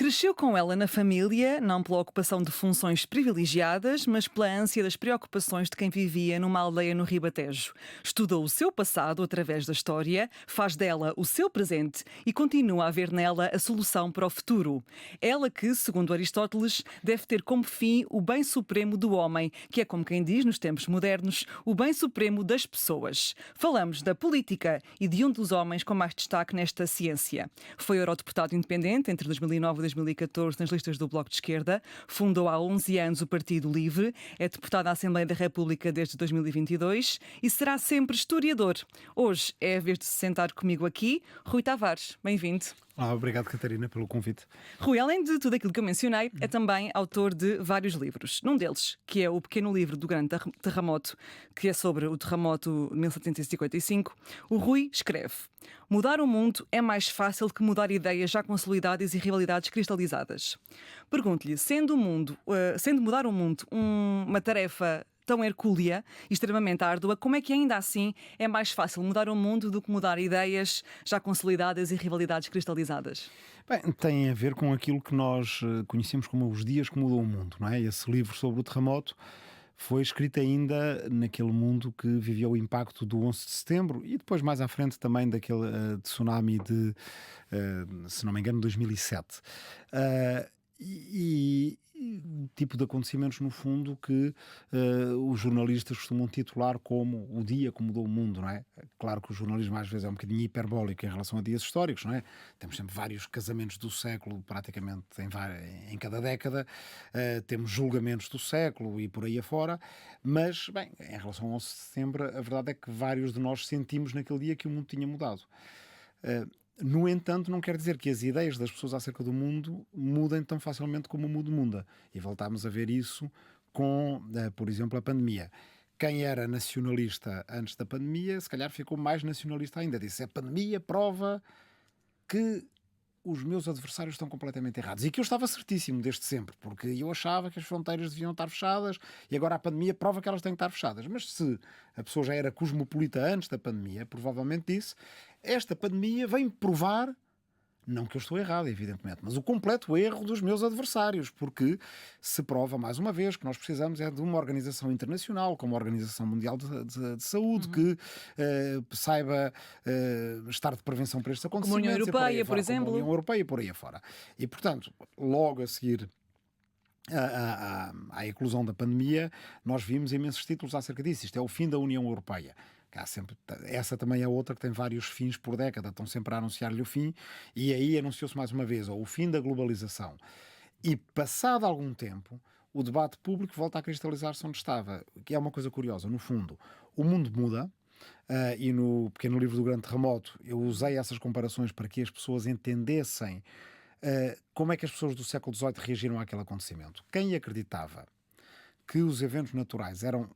Cresceu com ela na família, não pela ocupação de funções privilegiadas, mas pela ânsia das preocupações de quem vivia numa aldeia no Ribatejo. Estudou o seu passado através da história, faz dela o seu presente e continua a ver nela a solução para o futuro. Ela que, segundo Aristóteles, deve ter como fim o bem supremo do homem, que é, como quem diz nos tempos modernos, o bem supremo das pessoas. Falamos da política e de um dos homens com mais destaque nesta ciência. Foi eurodeputado independente entre 2009 e 2014 nas listas do Bloco de Esquerda, fundou há 11 anos o Partido Livre, é deputado à Assembleia da República desde 2022 e será sempre historiador. Hoje é a vez de se sentar comigo aqui, Rui Tavares. Bem-vindo. Obrigado, Catarina, pelo convite. Rui, além de tudo aquilo que eu mencionei, é também autor de vários livros. Num deles, que é o pequeno livro do grande terremoto, que é sobre o terremoto de 1755, o Rui escreve: mudar o mundo é mais fácil que mudar ideias já consolidadas e rivalidades cristalizadas. Pergunto-lhe, sendo mudar o mundo uma tarefa tão hercúlea e extremamente árdua, como é que ainda assim é mais fácil mudar o mundo do que mudar ideias já consolidadas e rivalidades cristalizadas? Bem, tem a ver com aquilo que nós conhecemos como os dias que mudam o mundo, não é? Esse livro sobre o terremoto foi escrito ainda naquele mundo que vivia o impacto do 11 de setembro e depois mais à frente também daquele tsunami de, se não me engano, 2007. E o tipo de acontecimentos, no fundo, que os jornalistas costumam titular como o dia que mudou o mundo, não é? Claro que o jornalismo às vezes é um bocadinho hiperbólico em relação a dias históricos, não é? Temos sempre vários casamentos do século, praticamente em cada década, temos julgamentos do século e por aí afora, mas, bem, em relação ao 11 de setembro, a verdade é que vários de nós sentimos naquele dia que o mundo tinha mudado. No entanto, não quer dizer que as ideias das pessoas acerca do mundo mudem tão facilmente como o mundo muda. E voltámos a ver isso com, por exemplo, a pandemia. Quem era nacionalista antes da pandemia, se calhar ficou mais nacionalista ainda. Disse: a pandemia prova que os meus adversários estão completamente errados. E que eu estava certíssimo desde sempre, porque eu achava que as fronteiras deviam estar fechadas e agora a pandemia prova que elas têm que estar fechadas. Mas se a pessoa já era cosmopolita antes da pandemia, provavelmente disse: esta pandemia vem provar, não que eu estou errado, evidentemente, mas o completo erro dos meus adversários, porque se prova, mais uma vez, que nós precisamos é de uma organização internacional, como a Organização Mundial de Saúde, que saiba estar de prevenção para estes acontecimentos. Como a União Europeia, por exemplo. Como a União Europeia e por aí afora. E, portanto, logo a seguir à eclosão da pandemia, nós vimos imensos títulos acerca disso. Isto é o fim da União Europeia. Essa também é outra que tem vários fins por década, estão sempre a anunciar-lhe o fim, e aí anunciou-se mais uma vez o fim da globalização. E passado algum tempo, o debate público volta a cristalizar-se onde estava, que é uma coisa curiosa. No fundo, o mundo muda, e no pequeno livro do grande terremoto eu usei essas comparações para que as pessoas entendessem como é que as pessoas do século XVIII reagiram àquele acontecimento. Quem acreditava que os eventos naturais eram,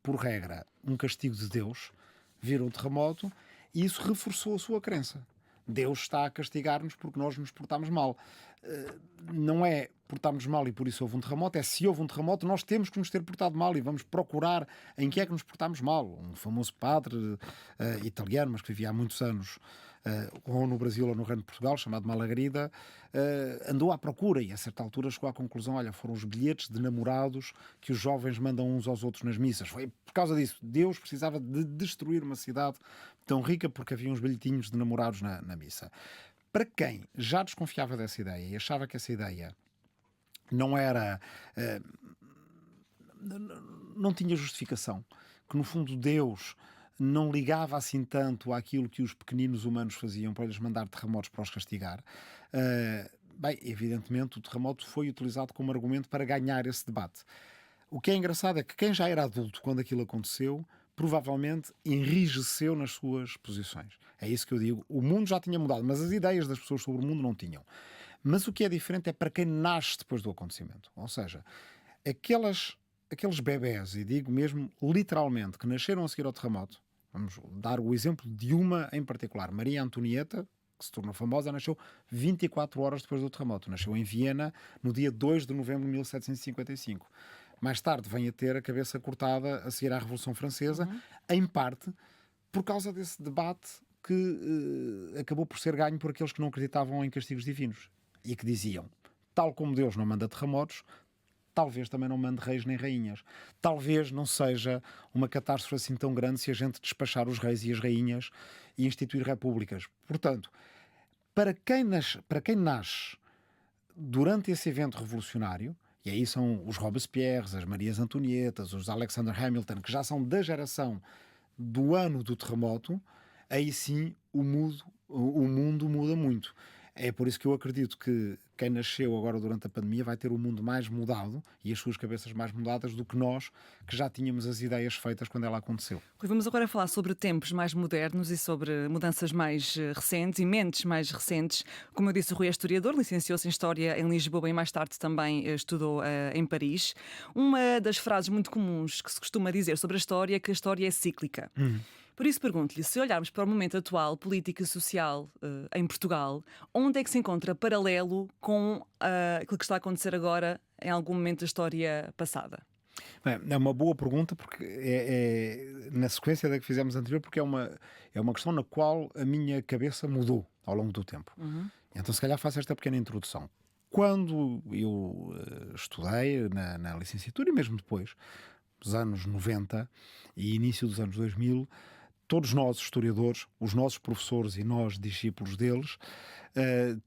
por regra, um castigo de Deus, viram o terremoto e isso reforçou a sua crença. Deus está a castigar-nos porque nós nos portámos mal. Não é portarmos mal e por isso houve um terremoto, é se houve um terremoto nós temos que nos ter portado mal e vamos procurar em que é que nos portámos mal. Um famoso padre italiano, mas que vivia há muitos anos, ou no Brasil ou no Reino de Portugal, chamado Malagrida, andou à procura e a certa altura chegou à conclusão: olha, foram os bilhetes de namorados que os jovens mandam uns aos outros nas missas. Foi por causa disso. Deus precisava de destruir uma cidade tão rica porque havia uns bilhetinhos de namorados na missa. Para quem já desconfiava dessa ideia e achava que essa ideia não era... não tinha justificação, que no fundo Deus não ligava assim tanto àquilo que os pequeninos humanos faziam para lhes mandar terremotos para os castigar, bem, evidentemente o terremoto foi utilizado como argumento para ganhar esse debate. O que é engraçado é que quem já era adulto quando aquilo aconteceu provavelmente enrijeceu nas suas posições. É isso que eu digo. O mundo já tinha mudado, mas as ideias das pessoas sobre o mundo não tinham. Mas o que é diferente é para quem nasce depois do acontecimento. Ou seja, aqueles bebés, e digo mesmo literalmente, que nasceram a seguir ao terremoto. Vamos dar o exemplo de uma em particular. Maria Antonieta, que se tornou famosa, nasceu 24 horas depois do terremoto. Nasceu em Viena no dia 2 de novembro de 1755. Mais tarde vem a ter a cabeça cortada a seguir à Revolução Francesa, em parte por causa desse debate que acabou por ser ganho por aqueles que não acreditavam em castigos divinos. e que diziam, tal como Deus não manda terremotos, talvez também não mande reis nem rainhas. Talvez não seja uma catástrofe assim tão grande se a gente despachar os reis e as rainhas e instituir repúblicas. Portanto, para quem nasce durante esse evento revolucionário, e aí são os Robespierres, as Marias Antonietas, os Alexander Hamilton, que já são da geração do ano do terremoto, aí sim o mundo muda muito. É por isso que eu acredito que quem nasceu agora durante a pandemia vai ter o mundo mais mudado e as suas cabeças mais mudadas do que nós, que já tínhamos as ideias feitas quando ela aconteceu. Rui, vamos agora falar sobre tempos mais modernos e sobre mudanças mais recentes e mentes mais recentes. Como eu disse, o Rui é historiador, licenciou-se em História em Lisboa e mais tarde também estudou em Paris. Uma das frases muito comuns que se costuma dizer sobre a história é que a história é cíclica. Por isso pergunto-lhe, se olharmos para o momento atual, político e social em Portugal, onde é que se encontra paralelo com aquilo que está a acontecer agora em algum momento da história passada? Bem, é uma boa pergunta, porque é na sequência da que fizemos anterior, porque é uma questão na qual a minha cabeça mudou ao longo do tempo. Então, se calhar, faço esta pequena introdução. Quando eu estudei na licenciatura e mesmo depois, dos anos 90 e início dos anos 2000, todos nós, historiadores, os nossos professores e nós, discípulos deles,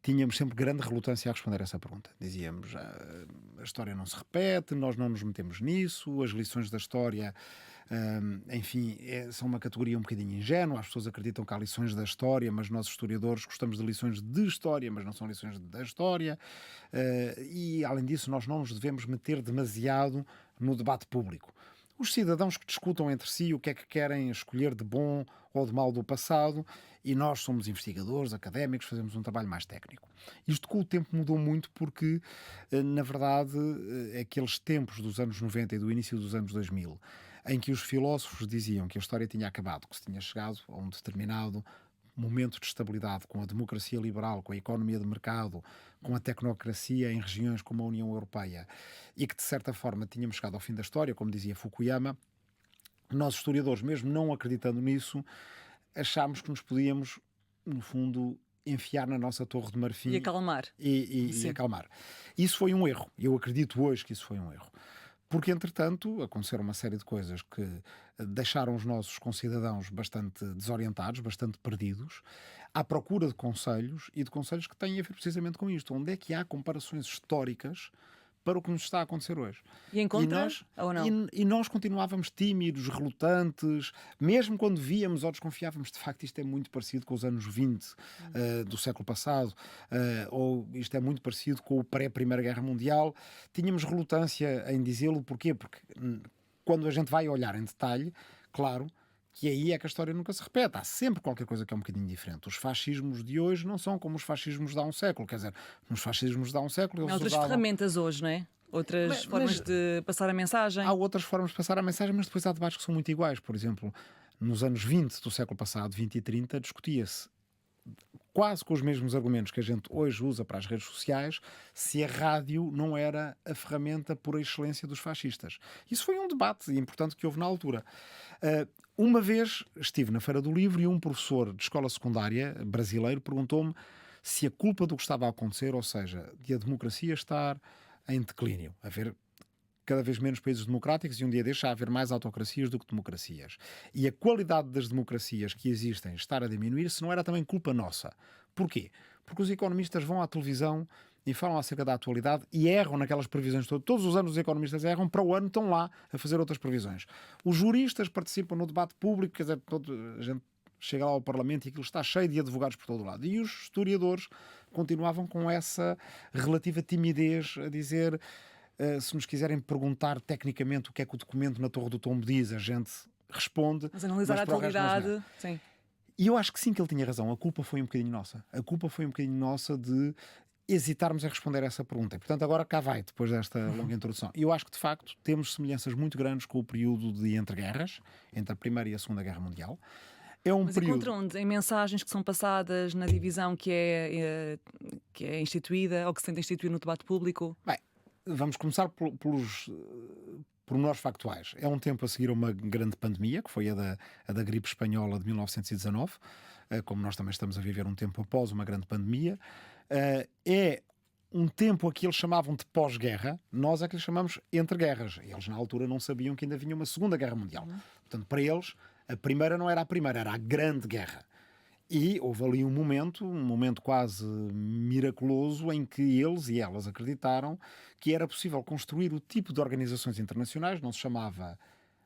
tínhamos sempre grande relutância a responder essa pergunta. Dizíamos, a história não se repete, nós não nos metemos nisso, as lições da história, enfim, são uma categoria um bocadinho ingênua, as pessoas acreditam que há lições da história, mas nós, historiadores, gostamos de lições de história, mas não são lições da história, e, além disso, nós não nos devemos meter demasiado no debate público. Os cidadãos que discutam entre si o que é que querem escolher de bom ou de mau do passado, e nós somos investigadores, académicos, fazemos um trabalho mais técnico. Isto com o tempo mudou muito porque, na verdade, aqueles tempos dos anos 90 e do início dos anos 2000, em que os filósofos diziam que a história tinha acabado, que se tinha chegado a um determinado momento de estabilidade com a democracia liberal, com a economia de mercado, com a tecnocracia em regiões como a União Europeia, e que de certa forma tínhamos chegado ao fim da história, como dizia Fukuyama, nós historiadores, mesmo não acreditando nisso, achámos que nos podíamos, no fundo, enfiar na nossa torre de marfim E acalmar. e acalmar. Isso foi um erro. Eu acredito hoje que isso foi um erro. Porque, entretanto, aconteceram uma série de coisas que deixaram os nossos concidadãos bastante desorientados, bastante perdidos, à procura de conselhos, e de conselhos que têm a ver precisamente com isto. Onde é que há comparações históricas para o que nos está a acontecer hoje? E encontra ou não? E nós continuávamos tímidos, relutantes, mesmo quando víamos ou desconfiávamos, de facto isto é muito parecido com os anos 20 do século passado, ou isto é muito parecido com o pré-Primeira Guerra Mundial, tínhamos relutância em dizê-lo. Porquê? Porque quando a gente vai olhar em detalhe, claro, que aí é que a história nunca se repete. Há sempre qualquer coisa que é um bocadinho diferente. Os fascismos de hoje não são como os fascismos de há um século. Quer dizer, nos fascismos de há um século eles Há outras usavam... ferramentas hoje, não é? Outras formas de passar a mensagem. Há outras formas de passar a mensagem, mas depois há debates que são muito iguais. Por exemplo, nos anos 20 do século passado, 20 e 30, discutia-se quase com os mesmos argumentos que a gente hoje usa para as redes sociais, se a rádio não era a ferramenta por excelência dos fascistas. Isso foi um debate importante que houve na altura. Uma vez estive na Feira do Livro e um professor de escola secundária brasileiro perguntou-me se a culpa do que estava a acontecer, ou seja, de a democracia estar em declínio, haver cada vez menos países democráticos e um dia deixa haver mais autocracias do que democracias. E a qualidade das democracias que existem estar a diminuir, se não era também culpa nossa. Porquê? Porque os economistas vão à televisão e falam acerca da atualidade e erram naquelas previsões todas. Todos os anos os economistas erram, para o ano estão lá a fazer outras previsões. Os juristas participam no debate público, quer dizer, a gente chega lá ao Parlamento e aquilo está cheio de advogados por todo o lado. E os historiadores continuavam com essa relativa timidez a dizer... se nos quiserem perguntar tecnicamente o que é que o documento na Torre do Tombo diz, a gente responde. Mas analisar a atualidade, sim. E eu acho que sim, que ele tinha razão. A culpa foi um bocadinho nossa. A culpa foi um bocadinho nossa de hesitarmos em responder a essa pergunta. E, portanto, agora cá vai, depois desta longa introdução. E eu acho que, de facto, temos semelhanças muito grandes com o período de entreguerras, entre a Primeira e a Segunda Guerra Mundial. É um Mas período... encontra onde? Em mensagens que são passadas, na divisão que é instituída ou que se tenta instituir no debate público? Bem, vamos começar pelos pormenores factuais. É um tempo a seguir a uma grande pandemia, que foi a da gripe espanhola de 1919, como nós também estamos a viver um tempo após uma grande pandemia. É um tempo a que eles chamavam de pós-guerra, nós é que lhe chamamos entre guerras. Eles, na altura, não sabiam que ainda vinha uma Segunda Guerra Mundial. Portanto, para eles, a primeira não era a primeira, era a Grande Guerra. E houve ali um momento quase miraculoso, em que eles e elas acreditaram que era possível construir o tipo de organizações internacionais, não se chamava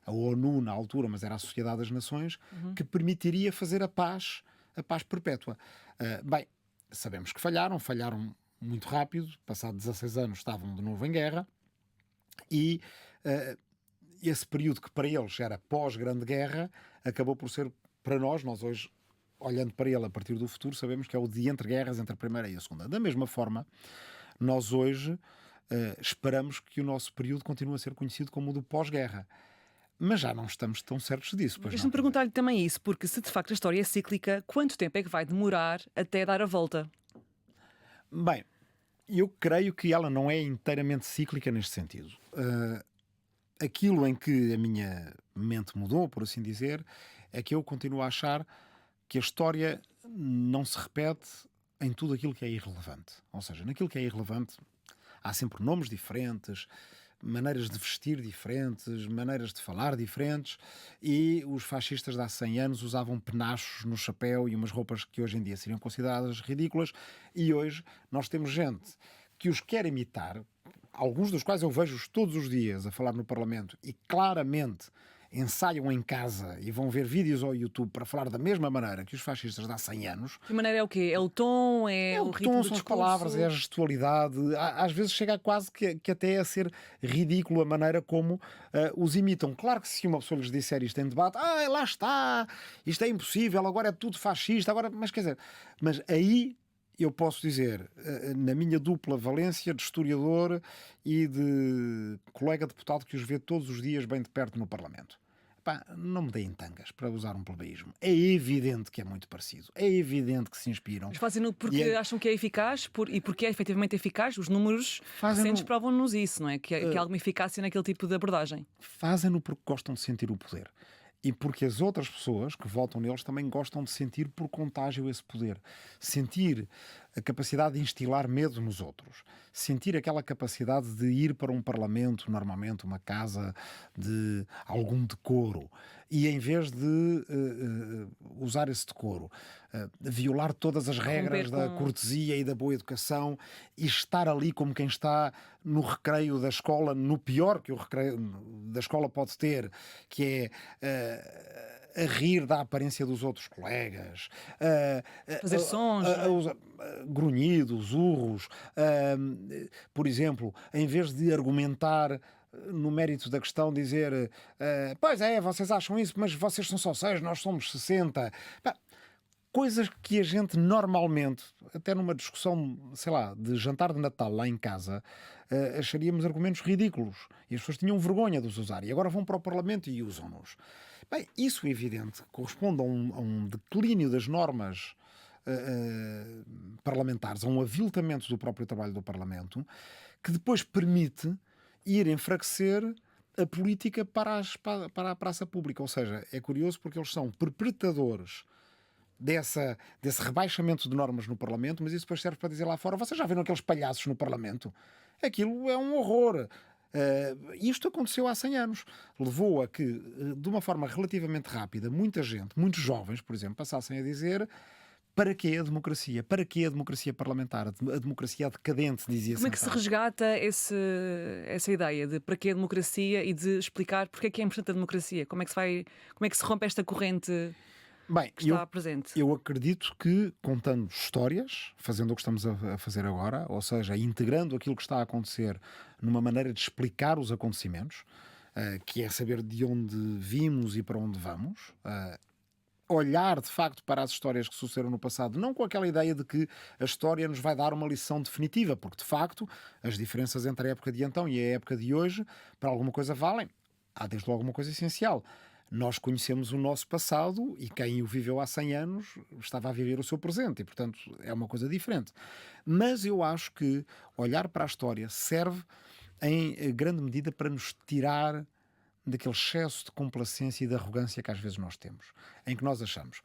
a ONU na altura, mas era a Sociedade das Nações, que permitiria fazer a paz perpétua. Bem, sabemos que falharam muito rápido, passado 16 anos estavam de novo em guerra, e esse período que para eles era pós-Grande Guerra, acabou por ser para nós hoje, olhando para ele a partir do futuro, sabemos que é o de entre guerras, entre a Primeira e a Segunda. Da mesma forma, nós hoje esperamos que o nosso período continue a ser conhecido como o do pós-guerra. Mas já não estamos tão certos disso. Deixa-me perguntar-lhe também isso, porque se de facto a história é cíclica, quanto tempo é que vai demorar até dar a volta? Bem, eu creio que ela não é inteiramente cíclica neste sentido. Aquilo em que a minha mente mudou, por assim dizer, é que eu continuo a achar que a história não se repete em tudo aquilo que é irrelevante. Ou seja, naquilo que é irrelevante há sempre nomes diferentes, maneiras de vestir diferentes, maneiras de falar diferentes, e os fascistas de há 100 anos usavam penachos no chapéu e umas roupas que hoje em dia seriam consideradas ridículas, e hoje nós temos gente que os quer imitar, alguns dos quais eu vejo-os todos os dias a falar no Parlamento e claramente ensaiam em casa e vão ver vídeos ao YouTube para falar da mesma maneira que os fascistas de há 100 anos. Que maneira é o quê? É o tom? É o ritmo tom, do são as discurso? palavras, é a gestualidade. Às vezes chega quase que até a ser ridículo a maneira como os imitam. Claro que se uma pessoa lhes disser isto em debate, lá está, isto é impossível, agora é tudo fascista, mas quer dizer, mas aí eu posso dizer, na minha dupla valência de historiador e de colega deputado que os vê todos os dias bem de perto no Parlamento. Não me deem tangas, para usar um plebeísmo. É evidente que é muito parecido. É evidente que se inspiram. Mas fazem-no porque acham que é eficaz e porque é efetivamente eficaz. Os números recentes provam-nos isso, não é? Que há alguma eficácia naquele tipo de abordagem. Fazem-no porque gostam de sentir o poder. E porque as outras pessoas que votam neles também gostam de sentir por contágio esse poder. Sentir a capacidade de instilar medo nos outros. Sentir aquela capacidade de ir para um parlamento, normalmente uma casa de algum decoro, e em vez de usar esse decoro, violar todas as regras da cortesia e da boa educação e estar ali como quem está no recreio da escola, no pior que o recreio da escola pode ter, que é a rir da aparência dos outros colegas, fazer sons, grunhidos, urros, por exemplo, em vez de argumentar no mérito da questão, dizer pois é, vocês acham isso, mas vocês são só 6, nós somos 60. Coisas que a gente normalmente, até numa discussão, sei lá, de jantar de Natal lá em casa, acharíamos argumentos ridículos. E as pessoas tinham vergonha de os usar. E agora vão para o Parlamento e usam-nos. Bem, isso é evidente, corresponde a um declínio das normas parlamentares, a um aviltamento do próprio trabalho do Parlamento, que depois permite ir enfraquecer a política para a praça pública. Ou seja, é curioso porque eles são perpetradores desse rebaixamento de normas no Parlamento, mas isso depois serve para dizer lá fora: vocês já viram aqueles palhaços no Parlamento? Aquilo é um horror. Isto aconteceu há 100 anos. Levou a que, de uma forma relativamente rápida, muita gente, muitos jovens, por exemplo, passassem a dizer: para que a democracia? Para que a democracia parlamentar? A democracia decadente, dizia-se. Como é que se resgata essa ideia de para que a democracia e de explicar porque é que é importante a democracia? Como é que se rompe esta corrente? Bem, que está presente? Eu acredito que, contando histórias, fazendo o que estamos a fazer agora, ou seja, integrando aquilo que está a acontecer numa maneira de explicar os acontecimentos, que é saber de onde vimos e para onde vamos, olhar de facto para as histórias que sucederam no passado, não com aquela ideia de que a história nos vai dar uma lição definitiva, porque de facto as diferenças entre a época de então e a época de hoje, para alguma coisa valem. Há desde logo uma coisa essencial: nós conhecemos o nosso passado e quem o viveu há 100 anos estava a viver o seu presente e, portanto, é uma coisa diferente. Mas eu acho que olhar para a história serve em grande medida para nos tirar daquele excesso de complacência e de arrogância que às vezes nós temos, em que nós achamos: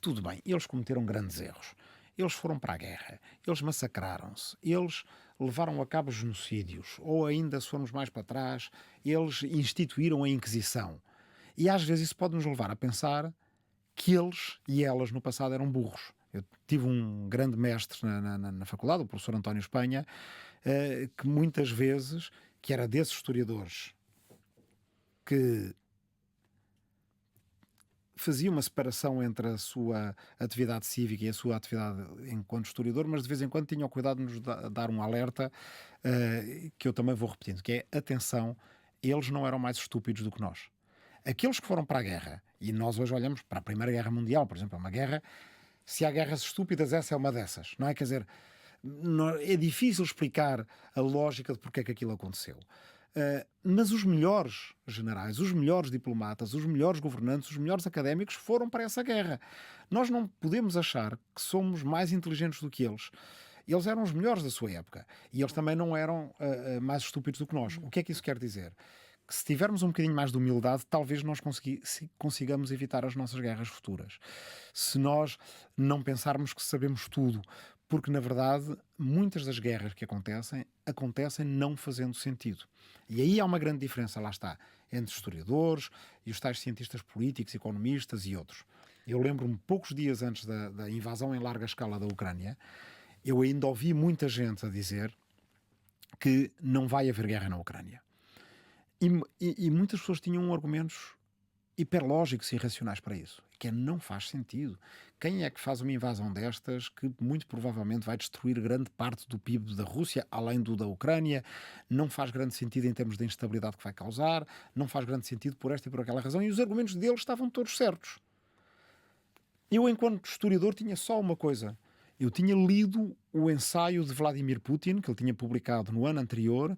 tudo bem, eles cometeram grandes erros, eles foram para a guerra, eles massacraram-se, eles levaram a cabo genocídios, ou ainda, se formos mais para trás, eles instituíram a Inquisição. E às vezes isso pode nos levar a pensar que eles e elas no passado eram burros. Eu tive um grande mestre na faculdade, o professor António Espanha, que muitas vezes, que era desses historiadores que fazia uma separação entre a sua atividade cívica e a sua atividade enquanto historiador, mas de vez em quando tinha o cuidado de nos dar um alerta, que eu também vou repetindo, que é, atenção, eles não eram mais estúpidos do que nós. Aqueles que foram para a guerra, e nós hoje olhamos para a Primeira Guerra Mundial, por exemplo, é uma guerra, se há guerras estúpidas, essa é uma dessas, não é? Quer dizer, é difícil explicar a lógica de porque é que aquilo aconteceu. Mas os melhores generais, os melhores diplomatas, os melhores governantes, os melhores académicos foram para essa guerra. Nós não podemos achar que somos mais inteligentes do que eles. Eles eram os melhores da sua época. E eles também não eram mais estúpidos do que nós. O que é que isso quer dizer? Que se tivermos um bocadinho mais de humildade, talvez nós consigamos evitar as nossas guerras futuras. Se nós não pensarmos que sabemos tudo, porque na verdade muitas das guerras que acontecem não fazendo sentido. E aí há uma grande diferença, lá está, entre historiadores e os tais cientistas políticos, economistas e outros. Eu lembro-me, poucos dias antes da invasão em larga escala da Ucrânia, eu ainda ouvi muita gente a dizer que não vai haver guerra na Ucrânia. E muitas pessoas tinham argumentos hiperlógicos e irracionais para isso, que não faz sentido. Quem é que faz uma invasão destas que muito provavelmente vai destruir grande parte do PIB da Rússia, além do da Ucrânia? Não faz grande sentido em termos de instabilidade que vai causar, não faz grande sentido por esta e por aquela razão, e os argumentos deles estavam todos certos. Eu, enquanto historiador, tinha só uma coisa. Eu tinha lido o ensaio de Vladimir Putin, que ele tinha publicado no ano anterior,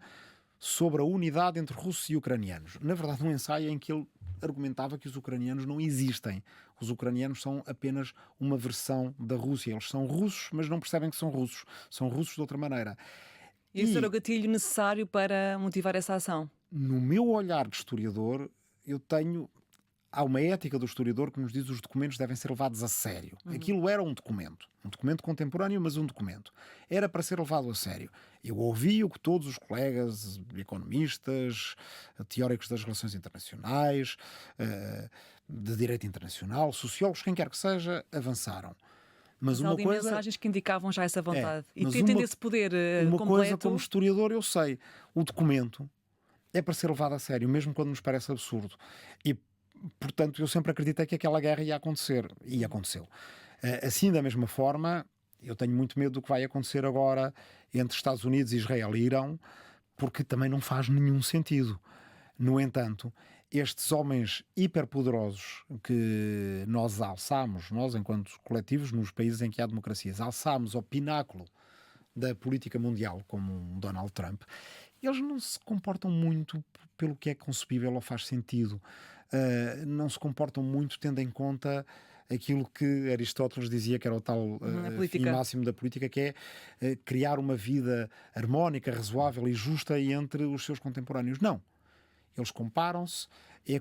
sobre a unidade entre russos e ucranianos. Na verdade, um ensaio em que ele argumentava que os ucranianos não existem. Os ucranianos são apenas uma versão da Rússia. Eles são russos, mas não percebem que são russos. São russos de outra maneira. Esse era o gatilho necessário para motivar essa ação. No meu olhar de historiador, há uma ética do historiador que nos diz que os documentos devem ser levados a sério. Aquilo era um documento contemporâneo, mas um documento. Era para ser levado a sério. Eu ouvi o que todos os colegas economistas, teóricos das relações internacionais, de direito internacional, sociólogos, quem quer que seja, avançaram. Mas uma havia coisa, mensagens que indicavam já essa vontade. E mas tendo esse poder uma completo... coisa, como historiador, eu sei. O documento é para ser levado a sério, mesmo quando nos parece absurdo. E portanto, eu sempre acreditei que aquela guerra ia acontecer. E aconteceu. Assim, da mesma forma, eu tenho muito medo do que vai acontecer agora entre Estados Unidos, Israel e Irão, porque também não faz nenhum sentido. No entanto, estes homens hiperpoderosos que nós alçamos, nós enquanto coletivos, nos países em que há democracias, alçamos ao pináculo da política mundial, como um Donald Trump, eles não se comportam muito pelo que é concebível ou faz sentido. Não se comportam muito tendo em conta aquilo que Aristóteles dizia que era o tal fim máximo da política, que é criar uma vida harmónica, razoável e justa entre os seus contemporâneos. Não. Eles comparam-se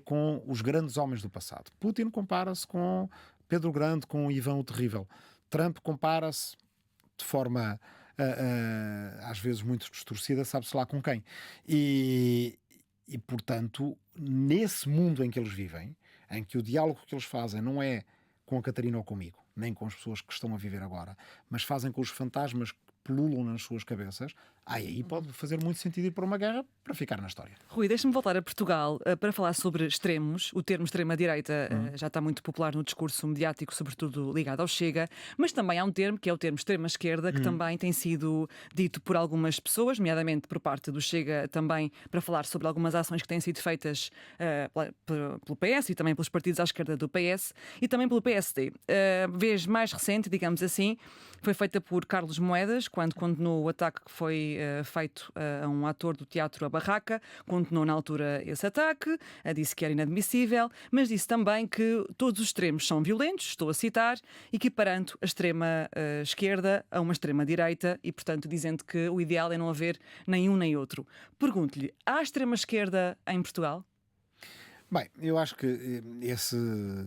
com os grandes homens do passado. Putin compara-se com Pedro o Grande, com Ivan o Terrível. Trump compara-se de forma às vezes muito distorcida, sabe-se lá com quem. E, portanto, nesse mundo em que eles vivem, em que o diálogo que eles fazem não é com a Catarina ou comigo, nem com as pessoas que estão a viver agora, mas fazem com os fantasmas que pululam nas suas cabeças, aí pode fazer muito sentido ir para uma guerra para ficar na história. Rui, deixa-me voltar a Portugal para falar sobre extremos. O termo extrema-direita já está muito popular no discurso mediático, sobretudo ligado ao Chega, mas também há um termo, que é o termo extrema-esquerda, que também tem sido dito por algumas pessoas, nomeadamente por parte do Chega, também para falar sobre algumas ações que têm sido feitas pelo PS e também pelos partidos à esquerda do PS e também pelo PSD. A vez mais recente, digamos assim, foi feita por Carlos Moedas, quando condenou o ataque que foi feito a um ator do teatro A Barraca, condenou na altura esse ataque, disse que era inadmissível, mas disse também que todos os extremos são violentos, estou a citar, equiparando a extrema-esquerda a uma extrema-direita e, portanto, dizendo que o ideal é não haver nenhum nem outro. Pergunto-lhe, há extrema-esquerda em Portugal? Bem, eu acho que esse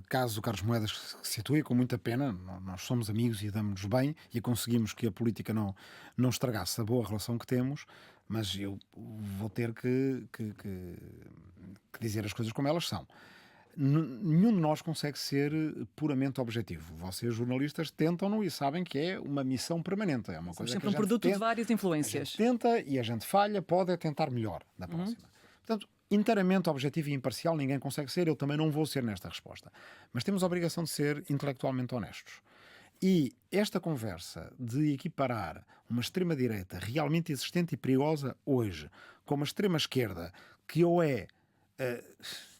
caso do Carlos Moedas que se situa, e com muita pena, nós somos amigos e damos-nos bem e conseguimos que a política não estragasse a boa relação que temos, mas eu vou ter que dizer as coisas como elas são. Nenhum de nós consegue ser puramente objetivo. Vocês, jornalistas, tentam-no e sabem que é uma missão permanente. É uma Somos coisa sempre que a um gente produto de tenta, várias a influências. gente tenta e a gente falha, pode é tentar melhor na próxima. Portanto, inteiramente objetivo e imparcial ninguém consegue ser, eu também não vou ser nesta resposta. Mas temos a obrigação de ser intelectualmente honestos. E esta conversa de equiparar uma extrema-direita realmente existente e perigosa hoje com uma extrema-esquerda que ou é,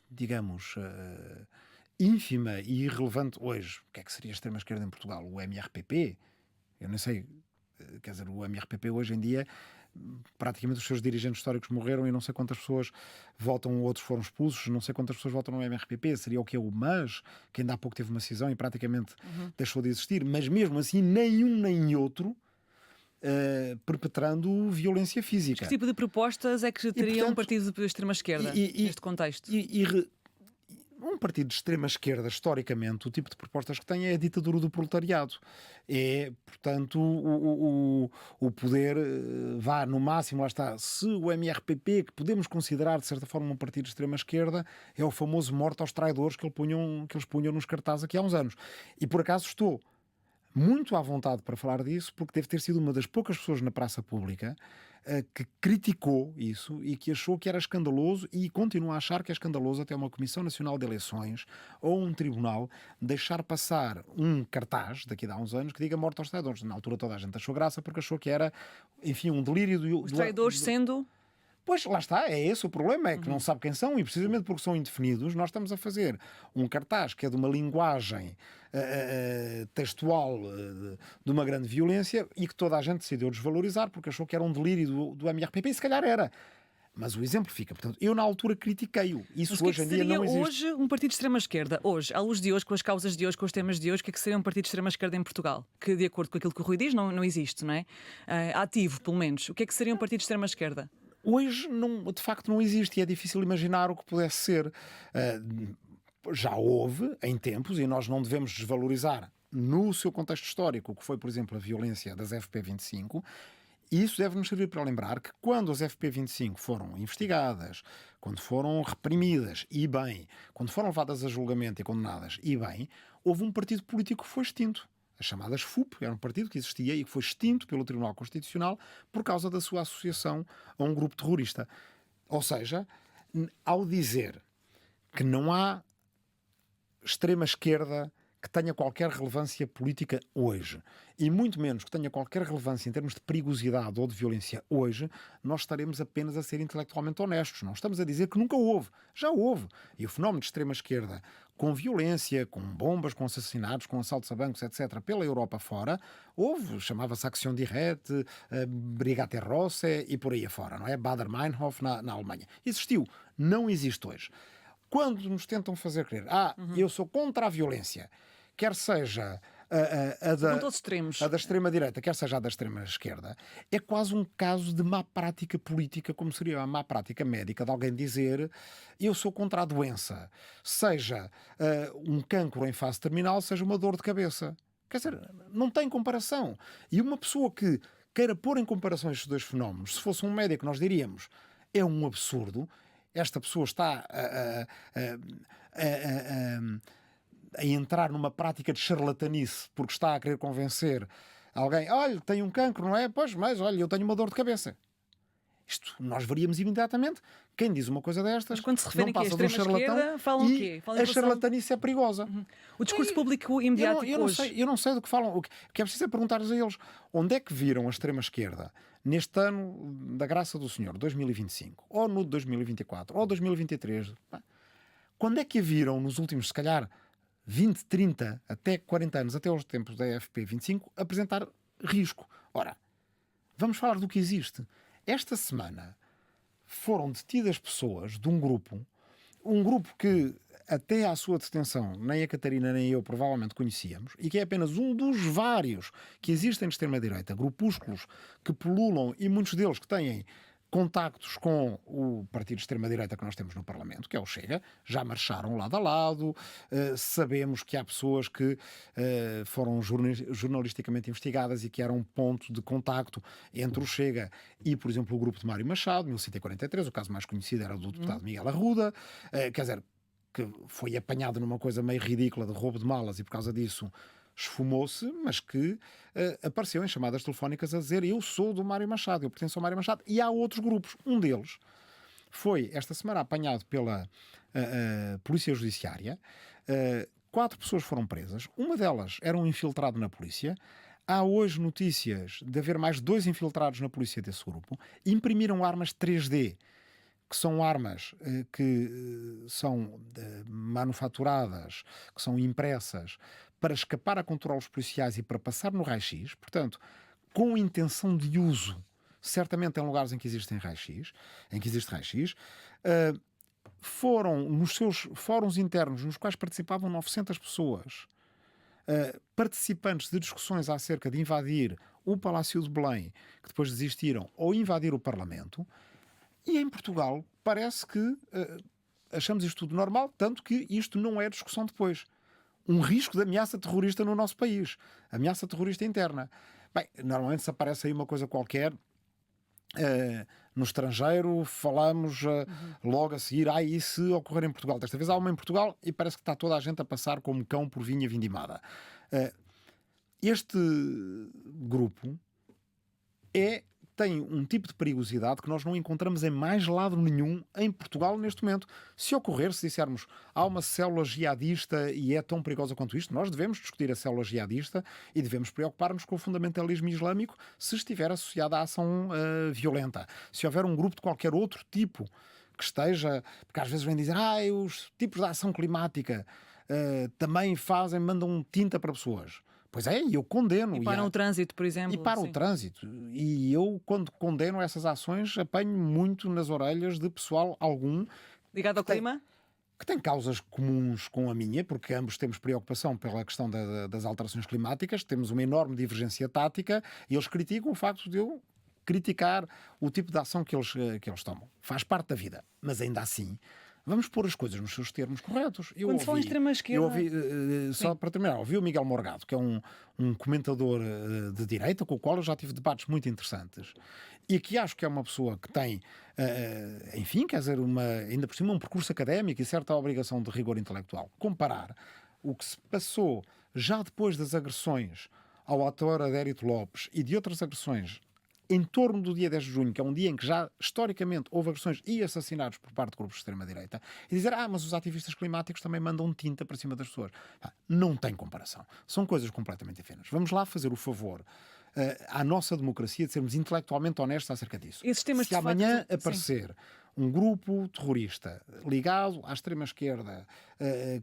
digamos, ínfima e irrelevante hoje. O que é que seria a extrema-esquerda em Portugal? O MRPP? Eu não sei. Quer dizer, o MRPP hoje em dia, praticamente os seus dirigentes históricos morreram e não sei quantas pessoas votam, outros foram expulsos, não sei quantas pessoas votam no MRPP. Seria o que é o MAS, que ainda há pouco teve uma cisão e praticamente deixou de existir. Mas mesmo assim, nenhum nem outro perpetrando violência física. Que tipo de propostas é que teria portanto, um partido de extrema-esquerda neste contexto? Um partido de extrema-esquerda, historicamente, o tipo de propostas que tem é a ditadura do proletariado. É, portanto, o poder vá no máximo, lá está. Se o MRPP, que podemos considerar de certa forma um partido de extrema-esquerda, é o famoso morte aos traidores que eles punham nos cartazes aqui há uns anos. E por acaso estou muito à vontade para falar disso, porque deve ter sido uma das poucas pessoas na praça pública que criticou isso e que achou que era escandaloso e continua a achar que é escandaloso até uma Comissão Nacional de Eleições ou um tribunal deixar passar um cartaz daqui a uns anos que diga morte aos traidores. Na altura toda a gente achou graça porque achou que era, enfim, um delírio Os traidores sendo... Pois, lá está, é esse o problema, é que não sabe quem são e precisamente porque são indefinidos nós estamos a fazer um cartaz que é de uma linguagem textual de uma grande violência e que toda a gente decidiu desvalorizar porque achou que era um delírio do MRPP e se calhar era. Mas o exemplo fica. Portanto, eu na altura critiquei-o. Isso hoje em dia não existe. Hoje um partido de extrema-esquerda? Hoje, à luz de hoje, com as causas de hoje, com os temas de hoje, o que é que seria um partido de extrema-esquerda em Portugal? Que, de acordo com aquilo que o Rui diz, não existe, não é? Ativo, pelo menos. O que é que seria um partido de extrema-esquerda? Hoje, de facto, não existe e é difícil imaginar o que pudesse ser. Já houve em tempos, e nós não devemos desvalorizar no seu contexto histórico o que foi, por exemplo, a violência das FP25. E isso deve-nos servir para lembrar que quando as FP25 foram investigadas, quando foram reprimidas, e bem, quando foram levadas a julgamento e condenadas, e bem, houve um partido político que foi extinto. As chamadas FUP, era um partido que existia e que foi extinto pelo Tribunal Constitucional por causa da sua associação a um grupo terrorista. Ou seja, ao dizer que não há extrema-esquerda que tenha qualquer relevância política hoje, e muito menos que tenha qualquer relevância em termos de perigosidade ou de violência hoje, nós estaremos apenas a ser intelectualmente honestos. Não estamos a dizer que nunca houve. Já houve. E o fenómeno de extrema-esquerda, com violência, com bombas, com assassinatos, com assaltos a bancos, etc., pela Europa fora, houve. Chamava-se Action Directe, Brigate Rosse e por aí afora, não é? Baader-Meinhof na Alemanha. Existiu. Não existe hoje. Quando nos tentam fazer crer, eu sou contra a violência, quer seja a da extrema-direita, quer seja a da extrema-esquerda, é quase um caso de má prática política, como seria a má prática médica de alguém dizer eu sou contra a doença, seja um cancro em fase terminal, seja uma dor de cabeça. Quer dizer, não tem comparação. E uma pessoa que queira pôr em comparação estes dois fenómenos, se fosse um médico, nós diríamos é um absurdo. Esta pessoa está a entrar numa prática de charlatanice porque está a querer convencer alguém. Olha, tem um cancro, não é? Pois, mas olha, eu tenho uma dor de cabeça. Isto nós veríamos imediatamente. Quem diz uma coisa destas, mas quando se referem não aqui passa à de um charlatão falam o e quê? Falam a charlatanice é perigosa. O discurso público e mediático hoje. Eu não sei do que falam. O que é preciso é perguntar-lhes a eles onde é que viram a extrema-esquerda neste ano da graça do Senhor, 2025, ou no 2024, ou 2023. Quando é que a viram nos últimos, se calhar, 20, 30, até 40 anos, até aos tempos da FP25, apresentar risco? Ora, vamos falar do que existe. Esta semana foram detidas pessoas de um grupo que até à sua detenção nem a Catarina nem eu provavelmente conhecíamos e que é apenas um dos vários que existem de extrema-direita, grupúsculos que pululam e muitos deles que têm contactos com o partido de extrema-direita que nós temos no Parlamento, que é o Chega, já marcharam lado a lado. Sabemos que há pessoas que foram jornalisticamente investigadas e que eram um ponto de contacto entre o Chega e, por exemplo, o grupo de Mário Machado, 1143, o caso mais conhecido era do deputado Miguel Arruda, quer dizer, que foi apanhado numa coisa meio ridícula de roubo de malas e por causa disso esfumou-se, mas que apareceu em chamadas telefónicas a dizer: eu sou do Mário Machado, eu pertenço ao Mário Machado. E há outros grupos. Um deles foi, esta semana, apanhado pela Polícia Judiciária. 4 pessoas foram presas. Uma delas era um infiltrado na polícia. Há hoje notícias de haver mais 2 infiltrados na polícia desse grupo. Imprimiram armas 3D, que são armas que são manufaturadas, que são impressas para escapar a controlos policiais e para passar no raio-x, portanto, com intenção de uso, certamente em lugares em que existem raio-x, foram nos seus fóruns internos, nos quais participavam 900 pessoas, participantes de discussões acerca de invadir o Palácio de Belém, que depois desistiram, ou invadir o Parlamento. E em Portugal parece que achamos isto tudo normal, tanto que isto não é discussão depois. Um risco de ameaça terrorista no nosso país. Ameaça terrorista interna. Bem, normalmente se aparece aí uma coisa qualquer no estrangeiro, falamos logo a seguir, e se ocorrer em Portugal? Desta vez há uma em Portugal e parece que está toda a gente a passar como cão por vinha vindimada. Este grupo tem um tipo de perigosidade que nós não encontramos em mais lado nenhum em Portugal neste momento. Se ocorrer, se dissermos há uma célula jihadista e é tão perigosa quanto isto, nós devemos discutir a célula jihadista e devemos preocupar-nos com o fundamentalismo islâmico se estiver associado à ação violenta. Se houver um grupo de qualquer outro tipo que esteja... Porque às vezes vêm dizer os tipos de ação climática também mandam tinta para pessoas. Pois é, e eu condeno. E param o trânsito, por exemplo. E param sim. o trânsito. E eu, quando condeno essas ações, apanho muito nas orelhas de pessoal algum... Ligado ao clima? Que tem causas comuns com a minha, porque ambos temos preocupação pela questão das alterações climáticas, temos uma enorme divergência tática, e eles criticam o facto de eu criticar o tipo de ação que eles tomam. Faz parte da vida. Mas ainda assim... Vamos pôr as coisas nos seus termos corretos. Quando falam em extrema-esquerda... Só para terminar, ouvi o Miguel Morgado, que é um comentador de direita, com o qual eu já tive debates muito interessantes, e que acho que é uma pessoa que tem, enfim, quer dizer, ainda por cima um percurso académico e certa obrigação de rigor intelectual. Comparar o que se passou já depois das agressões ao ator Adérito Lopes e de outras agressões em torno do dia 10 de junho, que é um dia em que já, historicamente, houve agressões e assassinatos por parte de grupos de extrema-direita, e dizer, mas os ativistas climáticos também mandam tinta para cima das pessoas. Não tem comparação. São coisas completamente diferentes. Vamos lá fazer o favor à nossa democracia de sermos intelectualmente honestos acerca disso. Se amanhã aparecer um grupo terrorista ligado à extrema-esquerda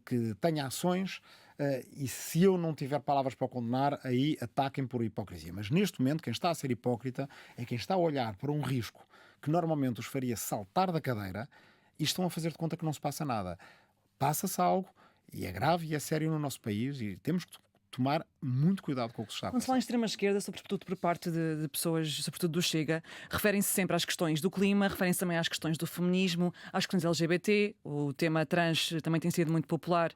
que tenha ações... e se eu não tiver palavras para o condenar, aí ataquem por hipocrisia. Mas neste momento, quem está a ser hipócrita é quem está a olhar para um risco que normalmente os faria saltar da cadeira e estão a fazer de conta que não se passa nada. Passa-se algo e é grave e é sério no nosso país e temos que tomar muito cuidado com o que se está a Quando se passar. fala em extrema-esquerda, sobretudo por parte de pessoas, sobretudo do Chega, referem-se sempre às questões do clima, referem-se também às questões do feminismo, às questões LGBT, o tema trans também tem sido muito popular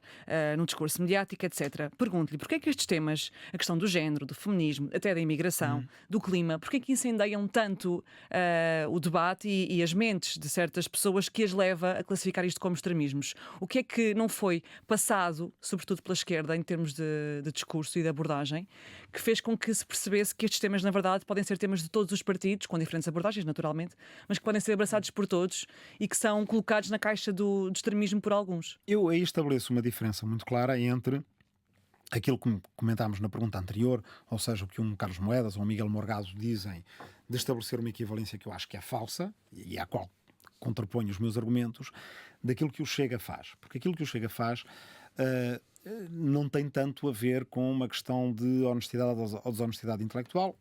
no discurso mediático, etc. Pergunto-lhe, porquê é que estes temas, a questão do género, do feminismo, até da imigração, do clima, porquê é que incendeiam tanto o debate e as mentes de certas pessoas que as leva a classificar isto como extremismos? O que é que não foi passado, sobretudo pela esquerda, em termos de discurso e de abordagem, que fez com que se percebesse que estes temas, na verdade, podem ser temas de todos os partidos, com diferentes abordagens, naturalmente, mas que podem ser abraçados por todos e que são colocados na caixa do extremismo por alguns? Eu aí estabeleço uma diferença muito clara entre aquilo que comentámos na pergunta anterior, ou seja, o que um Carlos Moedas ou um Miguel Morgado dizem de estabelecer uma equivalência que eu acho que é falsa e à qual contraponho os meus argumentos, daquilo que o Chega faz. Porque aquilo que o Chega faz não tem tanto a ver com uma questão de honestidade ou desonestidade intelectual,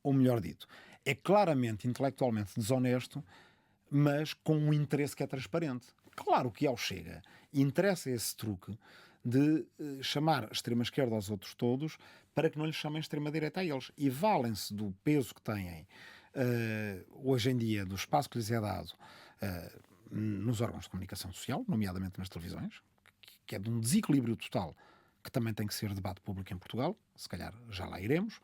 ou melhor dito, é claramente intelectualmente desonesto, mas com um interesse que é transparente. Claro que ao Chega interessa esse truque de chamar extrema-esquerda aos outros todos para que não lhes chamem extrema-direita a eles. E valem-se do peso que têm hoje em dia, do espaço que lhes é dado nos órgãos de comunicação social, nomeadamente nas televisões, que é de um desequilíbrio total, que também tem que ser debate público em Portugal, se calhar já lá iremos,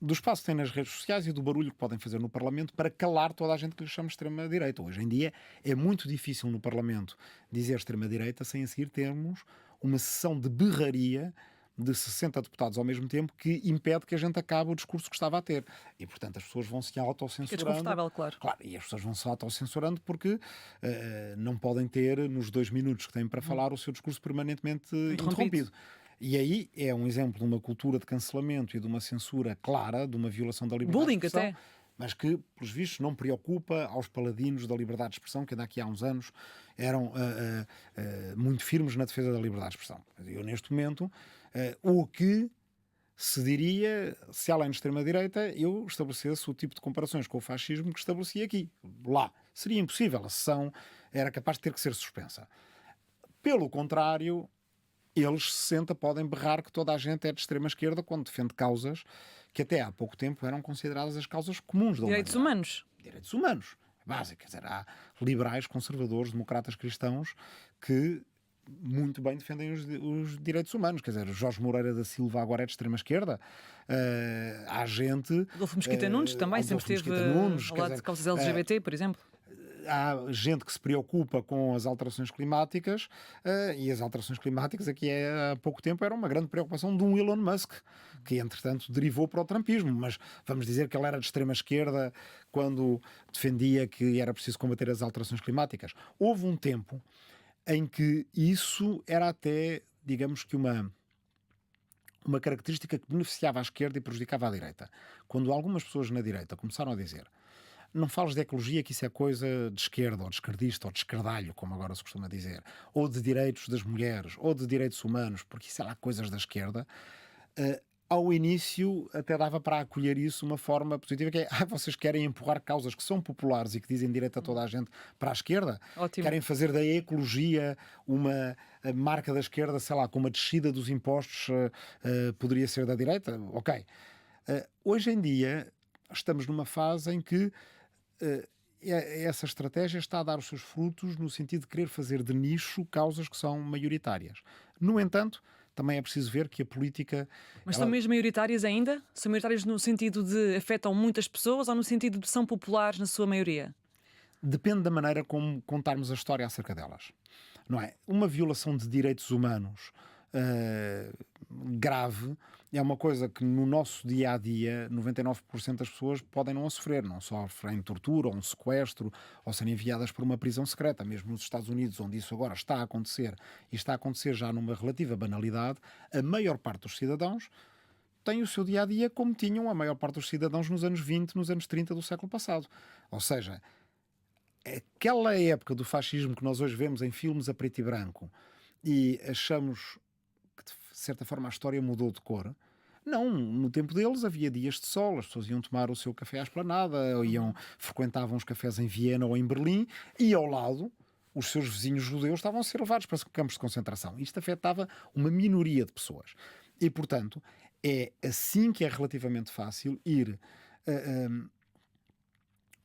do espaço que tem nas redes sociais e do barulho que podem fazer no Parlamento para calar toda a gente que lhes chama extrema-direita. Hoje em dia é muito difícil no Parlamento dizer extrema-direita sem a seguir termos uma sessão de berraria de 60 deputados ao mesmo tempo que impede que a gente acabe o discurso que estava a ter. E, portanto, as pessoas vão se Fica autocensurando. desconfortável, claro. Claro, e as pessoas vão se autocensurando porque não podem ter, nos 2 minutos que têm para falar, o seu discurso permanentemente interrompido. E aí é um exemplo de uma cultura de cancelamento e de uma censura clara, de uma violação da liberdade Bullying de expressão, até. mas que, pelos vistos, não preocupa aos paladinos da liberdade de expressão, que daqui a uns anos eram muito firmes na defesa da liberdade de expressão. Eu, neste momento, o que se diria, se além de extrema-direita, eu estabelecesse o tipo de comparações com o fascismo que estabeleci aqui. Lá. Seria impossível. A sessão era capaz de ter que ser suspensa. Pelo contrário, eles 60 podem berrar que toda a gente é de extrema-esquerda quando defende causas que até há pouco tempo eram consideradas as causas comuns da Direitos humanidade. humanos. Direitos humanos. Básico. Quer dizer, há liberais, conservadores, democratas cristãos que muito bem defendem os direitos humanos. Quer dizer, Jorge Moreira da Silva agora é de extrema-esquerda. Há gente... Adolfo Mesquita Nunes também sempre esteve ao lado de causas LGBT, por exemplo. Há gente que se preocupa com as alterações climáticas e as alterações climáticas aqui há pouco tempo era uma grande preocupação de um Elon Musk, que entretanto derivou para o trumpismo, mas vamos dizer que ele era de extrema esquerda quando defendia que era preciso combater as alterações climáticas. Houve um tempo em que isso era até, digamos que uma característica que beneficiava a esquerda e prejudicava a direita. Quando algumas pessoas na direita começaram a dizer: não fales de ecologia, que isso é coisa de esquerda, ou de esquerdista, ou de esquerdalho, como agora se costuma dizer, ou de direitos das mulheres, ou de direitos humanos, porque isso é lá coisas da esquerda. Ao início até dava para acolher isso uma forma positiva, que é: vocês querem empurrar causas que são populares e que dizem direito a toda a gente para a esquerda? Ótimo. Querem fazer da ecologia uma marca da esquerda, sei lá, com uma descida dos impostos poderia ser da direita? Ok. Hoje em dia estamos numa fase em que essa estratégia está a dar os seus frutos no sentido de querer fazer de nicho causas que são maioritárias. No entanto, também é preciso ver que a política... Mas são mesmo maioritárias ainda? São maioritárias no sentido de afetam muitas pessoas ou no sentido de são populares na sua maioria? Depende da maneira como contarmos a história acerca delas. Não é? Uma violação de direitos humanos grave é uma coisa que no nosso dia-a-dia 99% das pessoas podem não a sofrer. Não sofrem tortura ou um sequestro ou serem enviadas para uma prisão secreta. Mesmo nos Estados Unidos, onde isso agora está a acontecer, e está a acontecer já numa relativa banalidade, a maior parte dos cidadãos tem o seu dia-a-dia como tinham a maior parte dos cidadãos nos anos 20, nos anos 30 do século passado. Ou seja, aquela época do fascismo que nós hoje vemos em filmes a preto e branco e achamos que de certa forma a história mudou de cor. Não, no tempo deles havia dias de sol, as pessoas iam tomar o seu café à esplanada, ou frequentavam os cafés em Viena ou em Berlim, e ao lado os seus vizinhos judeus estavam a ser levados para campos de concentração. Isto afetava uma minoria de pessoas. E, portanto, é assim que é relativamente fácil ir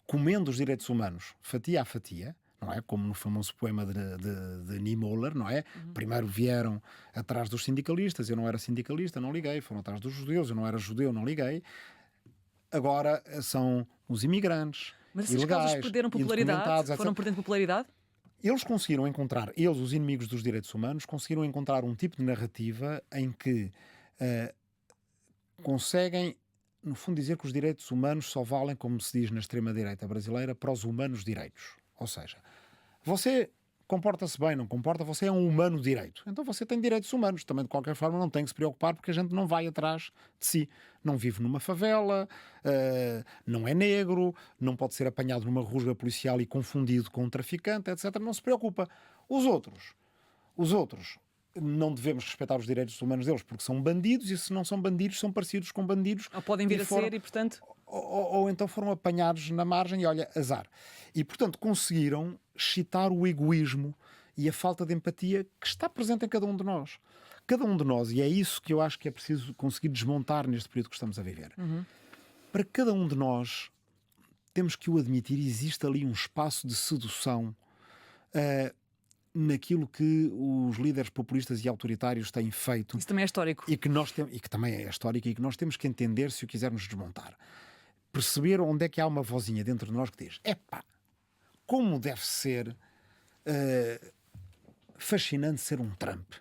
comendo os direitos humanos fatia a fatia, não é? Como no famoso poema de Niemöller, não é? Primeiro vieram atrás dos sindicalistas, eu não era sindicalista, não liguei. Foram atrás dos judeus, eu não era judeu, não liguei. Agora são os imigrantes, mas essas ilegais, causas perderam popularidade? Foram perdendo popularidade? Eles conseguiram encontrar, eles, os inimigos dos direitos humanos, conseguiram encontrar um tipo de narrativa em que conseguem, no fundo, dizer que os direitos humanos só valem, como se diz na extrema-direita brasileira, para os humanos direitos. Ou seja, você comporta-se bem, não comporta, você é um humano direito. Então você tem direitos humanos. Também, de qualquer forma, não tem que se preocupar porque a gente não vai atrás de si. Não vive numa favela, não é negro, não pode ser apanhado numa rusga policial e confundido com um traficante, etc. Não se preocupa. Os outros, não devemos respeitar os direitos humanos deles porque são bandidos, e se não são bandidos, são parecidos com bandidos. Ou podem vir a ser e, portanto... Ou então foram apanhados na margem e, olha, azar. E, portanto, conseguiram excitar o egoísmo e a falta de empatia que está presente em cada um de nós. Cada um de nós, e é isso que eu acho que é preciso conseguir desmontar neste período que estamos a viver. para cada um de nós, temos que o admitir, existe ali um espaço de sedução naquilo que os líderes populistas e autoritários têm feito. Isso também é histórico. E que também é histórico e que nós temos que entender se o quisermos desmontar. Perceber onde é que há uma vozinha dentro de nós que diz: epá, como deve ser fascinante ser um Trump.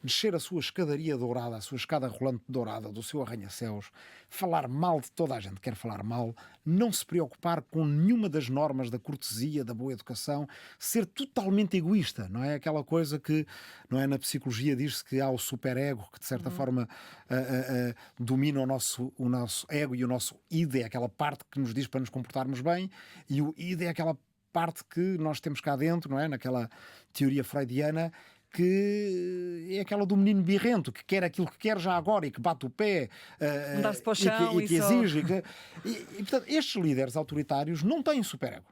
Descer a sua escadaria dourada, a sua escada rolante dourada do seu arranha-céus, falar mal de toda a gente que quer falar mal, não se preocupar com nenhuma das normas da cortesia, da boa educação, ser totalmente egoísta, não é? Aquela coisa que, não é, na psicologia diz-se que há o superego que de certa forma domina o nosso ego, e o nosso id é aquela parte que nos diz para nos comportarmos bem, e o id é aquela parte que nós temos cá dentro, não é? Naquela teoria freudiana, que é aquela do menino birrento, que quer aquilo que quer já agora e que bate o pé Andar-se para o chão e que só... exige. Portanto, estes líderes autoritários não têm superego.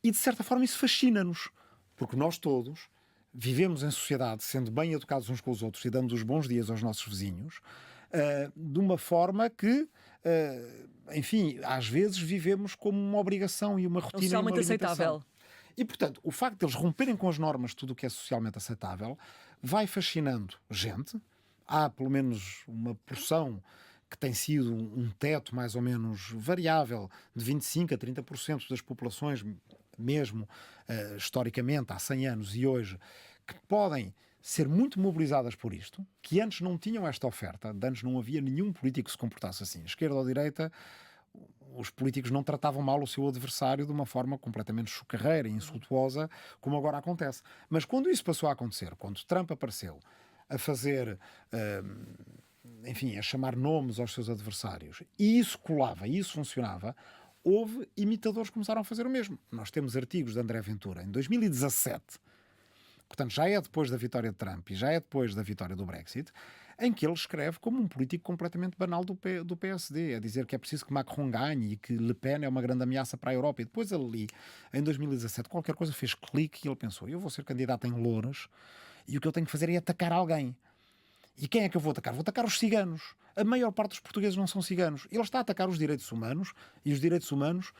E, de certa forma, isso fascina-nos. Porque nós todos vivemos em sociedade, sendo bem educados uns com os outros e dando os bons dias aos nossos vizinhos, de uma forma que... enfim, às vezes vivemos como uma obrigação e uma rotina. Socialmente e uma limitação. aceitável. E, portanto, o facto de eles romperem com as normas tudo o que é socialmente aceitável vai fascinando gente. Há, pelo menos, uma porção que tem sido um teto mais ou menos variável de 25% a 30% das populações, mesmo historicamente, há 100 anos e hoje, que podem ser muito mobilizadas por isto, que antes não tinham esta oferta, de antes não havia nenhum político que se comportasse assim. Esquerda ou direita, os políticos não tratavam mal o seu adversário de uma forma completamente chocarreira e insultuosa, como agora acontece. Mas quando isso passou a acontecer, quando Trump apareceu a fazer, enfim, a chamar nomes aos seus adversários, e isso colava, e isso funcionava, houve imitadores que começaram a fazer o mesmo. Nós temos artigos de André Ventura em 2017, portanto já é depois da vitória de Trump e já é depois da vitória do Brexit, em que ele escreve como um político completamente banal do PSD, a dizer que é preciso que Macron ganhe e que Le Pen é uma grande ameaça para a Europa. E depois ali, em 2017, qualquer coisa fez clique e ele pensou: eu vou ser candidato em Louras e o que eu tenho que fazer é atacar alguém. E quem é que eu vou atacar? Vou atacar os ciganos. A maior parte dos portugueses não são ciganos. Ele está a atacar os direitos humanos, e os direitos humanos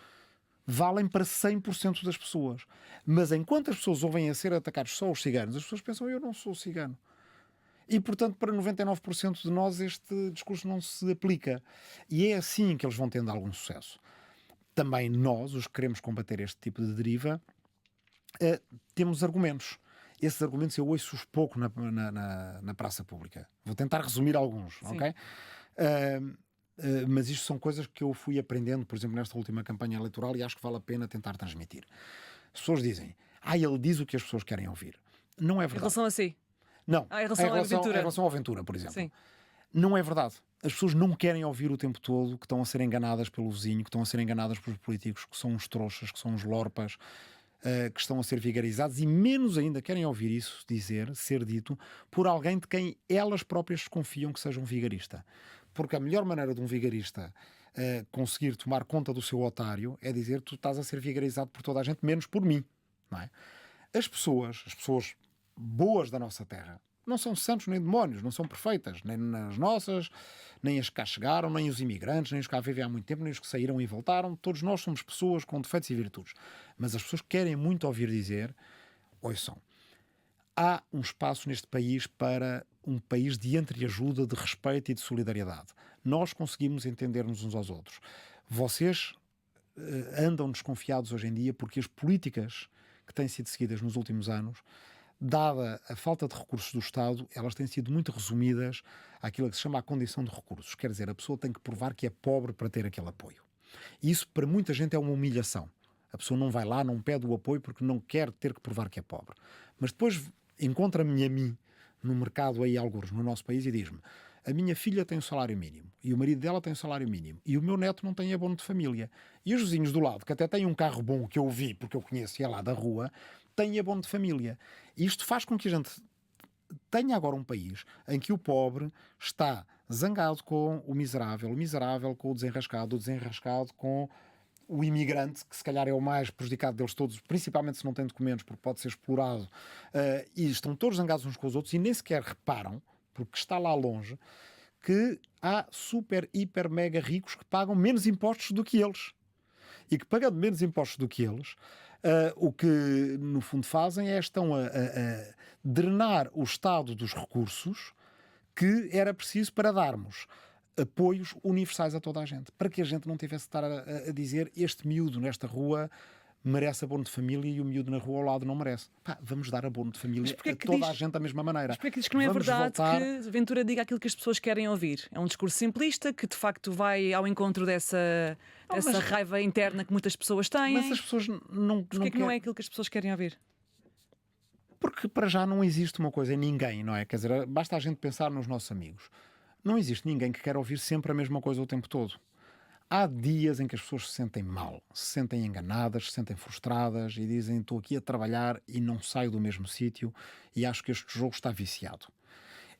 valem para 100% das pessoas. Mas enquanto as pessoas ouvem a ser atacados só os ciganos, as pessoas pensam: eu não sou cigano. E, portanto, para 99% de nós este discurso não se aplica. E é assim que eles vão tendo algum sucesso. Também nós, os que queremos combater este tipo de deriva, temos argumentos. Esses argumentos eu ouço-os pouco na praça pública. Vou tentar resumir alguns, Sim. ok? Mas isto são coisas que eu fui aprendendo, por exemplo, nesta última campanha eleitoral, e acho que vale a pena tentar transmitir. As pessoas dizem: ele diz o que as pessoas querem ouvir. Não é Em verdade. relação a si. Não, Em relação ao Ventura, por exemplo. Sim. Não é verdade. As pessoas não querem ouvir o tempo todo que estão a ser enganadas pelo vizinho, que estão a ser enganadas pelos políticos, que são uns trouxas, que são uns lorpas, que estão a ser vigarizados, e menos ainda querem ouvir isso ser dito por alguém de quem elas próprias desconfiam que seja um vigarista. Porque a melhor maneira de um vigarista conseguir tomar conta do seu otário é dizer: tu estás a ser vigarizado por toda a gente, menos por mim. Não é? As pessoas boas da nossa terra não são santos nem demónios, não são perfeitas, nem nas nossas, nem as que cá chegaram, nem os imigrantes, nem os que cá vivem há muito tempo, nem os que saíram e voltaram. Todos nós somos pessoas com defeitos e virtudes. Mas as pessoas querem muito ouvir dizer: ouçam, há um espaço neste país para um país de entreajuda, de respeito e de solidariedade. Nós conseguimos entender-nos uns aos outros. Vocês andam desconfiados hoje em dia porque as políticas que têm sido seguidas nos últimos anos, dada a falta de recursos do Estado, elas têm sido muito resumidas àquilo que se chama a condição de recursos. Quer dizer, a pessoa tem que provar que é pobre para ter aquele apoio. E isso para muita gente é uma humilhação. A pessoa não vai lá, não pede o apoio porque não quer ter que provar que é pobre. Mas depois encontra-me a mim no mercado aí, alguns no nosso país, e diz-me: a minha filha tem um salário mínimo, e o marido dela tem um salário mínimo, e o meu neto não tem abono de família. E os vizinhos do lado, que até têm um carro bom que eu vi, porque eu conheço e é lá da rua, têm abono de família. E isto faz com que a gente tenha agora um país em que o pobre está zangado com o miserável com o desenrascado com o imigrante, que se calhar é o mais prejudicado deles todos, principalmente se não tem documentos, porque pode ser explorado, e estão todos zangados uns com os outros e nem sequer reparam, porque está lá longe, que há super, hiper, mega ricos que pagam menos impostos do que eles. E que, pagando menos impostos do que eles, o que no fundo fazem é estão a drenar o Estado dos recursos que era preciso para darmos apoios universais a toda a gente, para que a gente não tivesse de estar a dizer este miúdo nesta rua merece abono de família e o miúdo na rua ao lado não merece. Pá, vamos dar abono de família a toda a gente da mesma maneira. Mas porquê que diz que não é verdade que Ventura diga aquilo que as pessoas querem ouvir? É um discurso simplista que de facto vai ao encontro dessa raiva interna que muitas pessoas têm. Mas as pessoas não Porquê que não é aquilo que as pessoas querem ouvir? Porque para já não existe uma coisa em ninguém, não é? Quer dizer, basta a gente pensar nos nossos amigos. Não existe ninguém que quer ouvir sempre a mesma coisa o tempo todo. Há dias em que as pessoas se sentem mal, se sentem enganadas, se sentem frustradas e dizem estou aqui a trabalhar e não saio do mesmo sítio e acho que este jogo está viciado.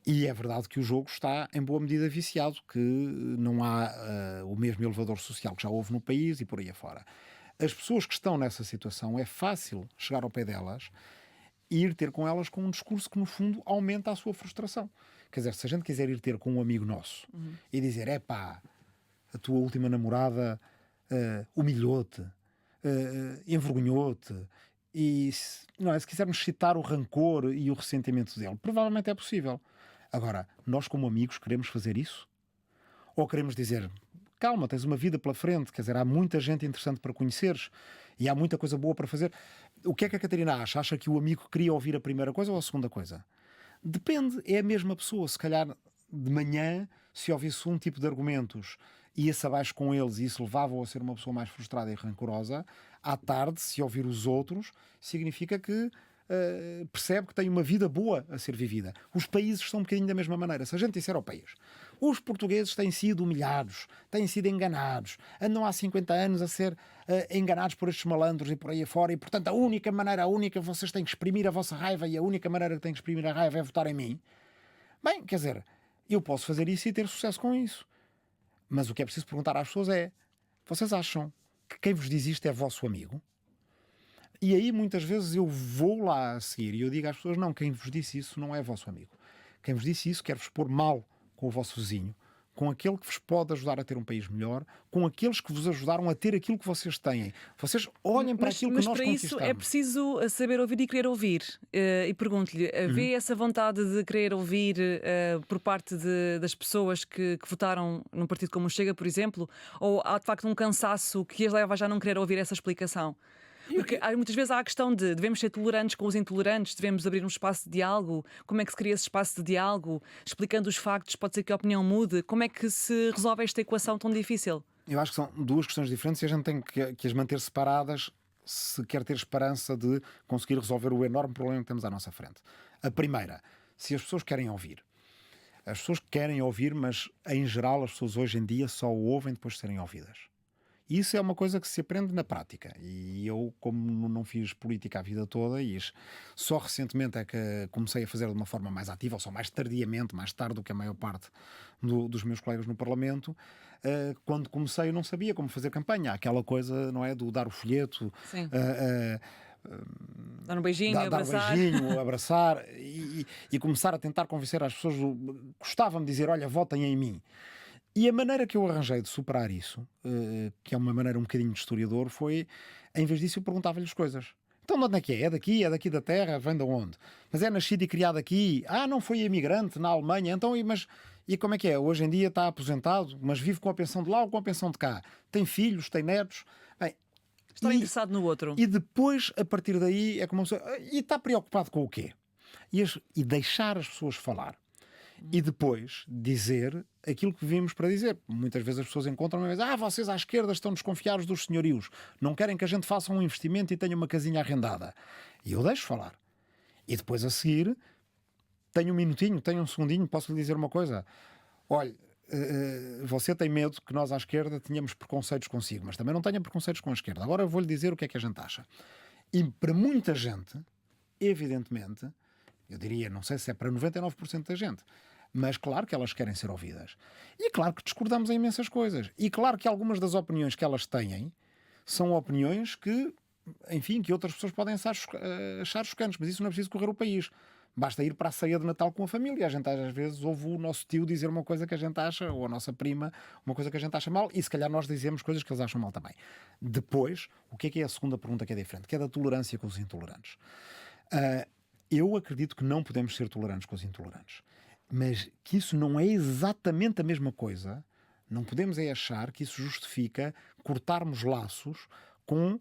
E é verdade que o jogo está em boa medida viciado, que não há o mesmo elevador social que já houve no país e por aí afora. As pessoas que estão nessa situação, é fácil chegar ao pé delas e ir ter com elas com um discurso que no fundo aumenta a sua frustração. Quer dizer, se a gente quiser ir ter com um amigo nosso e dizer, epá, a tua última namorada humilhou-te, envergonhou-te, e se quisermos citar o rancor e o ressentimento dele, provavelmente é possível. Agora, nós como amigos queremos fazer isso? Ou queremos dizer, calma, tens uma vida pela frente, quer dizer, há muita gente interessante para conheceres e há muita coisa boa para fazer. O que é que a Catarina acha? Acha que o amigo queria ouvir a primeira coisa ou a segunda coisa? Depende, é a mesma pessoa. Se calhar de manhã, se ouvisse um tipo de argumentos, ia-se abaixo com eles e isso levava-o a ser uma pessoa mais frustrada e rancorosa. À tarde, se ouvir os outros, significa que percebe que tem uma vida boa a ser vivida. Os países são um bocadinho da mesma maneira. Se a gente disser ao país, os portugueses têm sido humilhados, têm sido enganados, andam há 50 anos a ser enganados por estes malandros e por aí afora, e portanto a única vocês têm que exprimir a vossa raiva e a única maneira que têm que exprimir a raiva é votar em mim. Bem, quer dizer, eu posso fazer isso e ter sucesso com isso. Mas o que é preciso perguntar às pessoas é, vocês acham que quem vos diz isto é vosso amigo? E aí muitas vezes eu vou lá a seguir e eu digo às pessoas, não, quem vos disse isso não é vosso amigo. Quem vos disse isso quer-vos pôr mal com o vosso vizinho, com aquele que vos pode ajudar a ter um país melhor, com aqueles que vos ajudaram a ter aquilo que vocês têm. Vocês olhem para aquilo que nós conquistamos. Mas para isso é preciso saber ouvir e querer ouvir. E pergunto-lhe, vê essa vontade de querer ouvir por parte das pessoas que votaram num partido como o Chega, por exemplo, ou há de facto um cansaço que as leva a já não querer ouvir essa explicação? Porque muitas vezes há a questão de devemos ser tolerantes com os intolerantes, devemos abrir um espaço de diálogo. Como é que se cria esse espaço de diálogo? Explicando os factos, pode ser que a opinião mude. Como é que se resolve esta equação tão difícil? Eu acho que são duas questões diferentes e a gente tem que as manter separadas se quer ter esperança de conseguir resolver o enorme problema que temos à nossa frente. A primeira, se as pessoas querem ouvir. As pessoas querem ouvir, mas em geral as pessoas hoje em dia só ouvem depois de serem ouvidas. E isso é uma coisa que se aprende na prática. E eu, como não fiz política a vida toda, e só recentemente é que comecei a fazer de uma forma mais ativa, ou só mais tardiamente, mais tarde do que a maior parte dos meus colegas no Parlamento, quando comecei eu não sabia como fazer campanha. Aquela coisa, não é, do dar o folheto... Dar um beijinho, abraçar. Um beijinho, abraçar e começar a tentar convencer as pessoas. Gostava-me de dizer, olha, votem em mim. E a maneira que eu arranjei de superar isso, que é uma maneira um bocadinho de historiador, foi, em vez disso, eu perguntava-lhes coisas. Então de onde é que é? É daqui da terra? Vem de onde? Mas é nascido e criado aqui? Ah, não foi imigrante na Alemanha? Então, e como é que é? Hoje em dia está aposentado, mas vive com a pensão de lá ou com a pensão de cá? Tem filhos? Tem netos? Bem, está interessado no outro. E depois, a partir daí, é como uma pessoa... E está preocupado com o quê? E deixar as pessoas falar. E depois dizer aquilo que vimos para dizer. Muitas vezes as pessoas encontram-me e dizem, vocês à esquerda estão desconfiados dos senhorios, não querem que a gente faça um investimento e tenha uma casinha arrendada. E eu deixo falar. E depois a seguir, tenho um minutinho, tenho um segundinho, posso lhe dizer uma coisa. Olha, você tem medo que nós à esquerda tenhamos preconceitos consigo, mas também não tenha preconceitos com a esquerda. Agora eu vou-lhe dizer o que é que a gente acha. E para muita gente, evidentemente, eu diria, não sei se é para 99% da gente, mas claro que elas querem ser ouvidas. E claro que discordamos em imensas coisas. E claro que algumas das opiniões que elas têm são opiniões que, enfim, que outras pessoas podem achar chocantes, mas isso não é preciso correr o país. basta ir para a ceia de Natal com a família. A gente às vezes ouve o nosso tio dizer uma coisa que a gente acha, ou a nossa prima uma coisa que a gente acha mal, e se calhar nós dizemos coisas que eles acham mal também. Depois, o que é a segunda pergunta que é diferente? Que é da tolerância com os intolerantes. Eu acredito que não podemos ser tolerantes com os intolerantes, mas que isso não é exatamente a mesma coisa. Não podemos é achar que isso justifica cortarmos laços com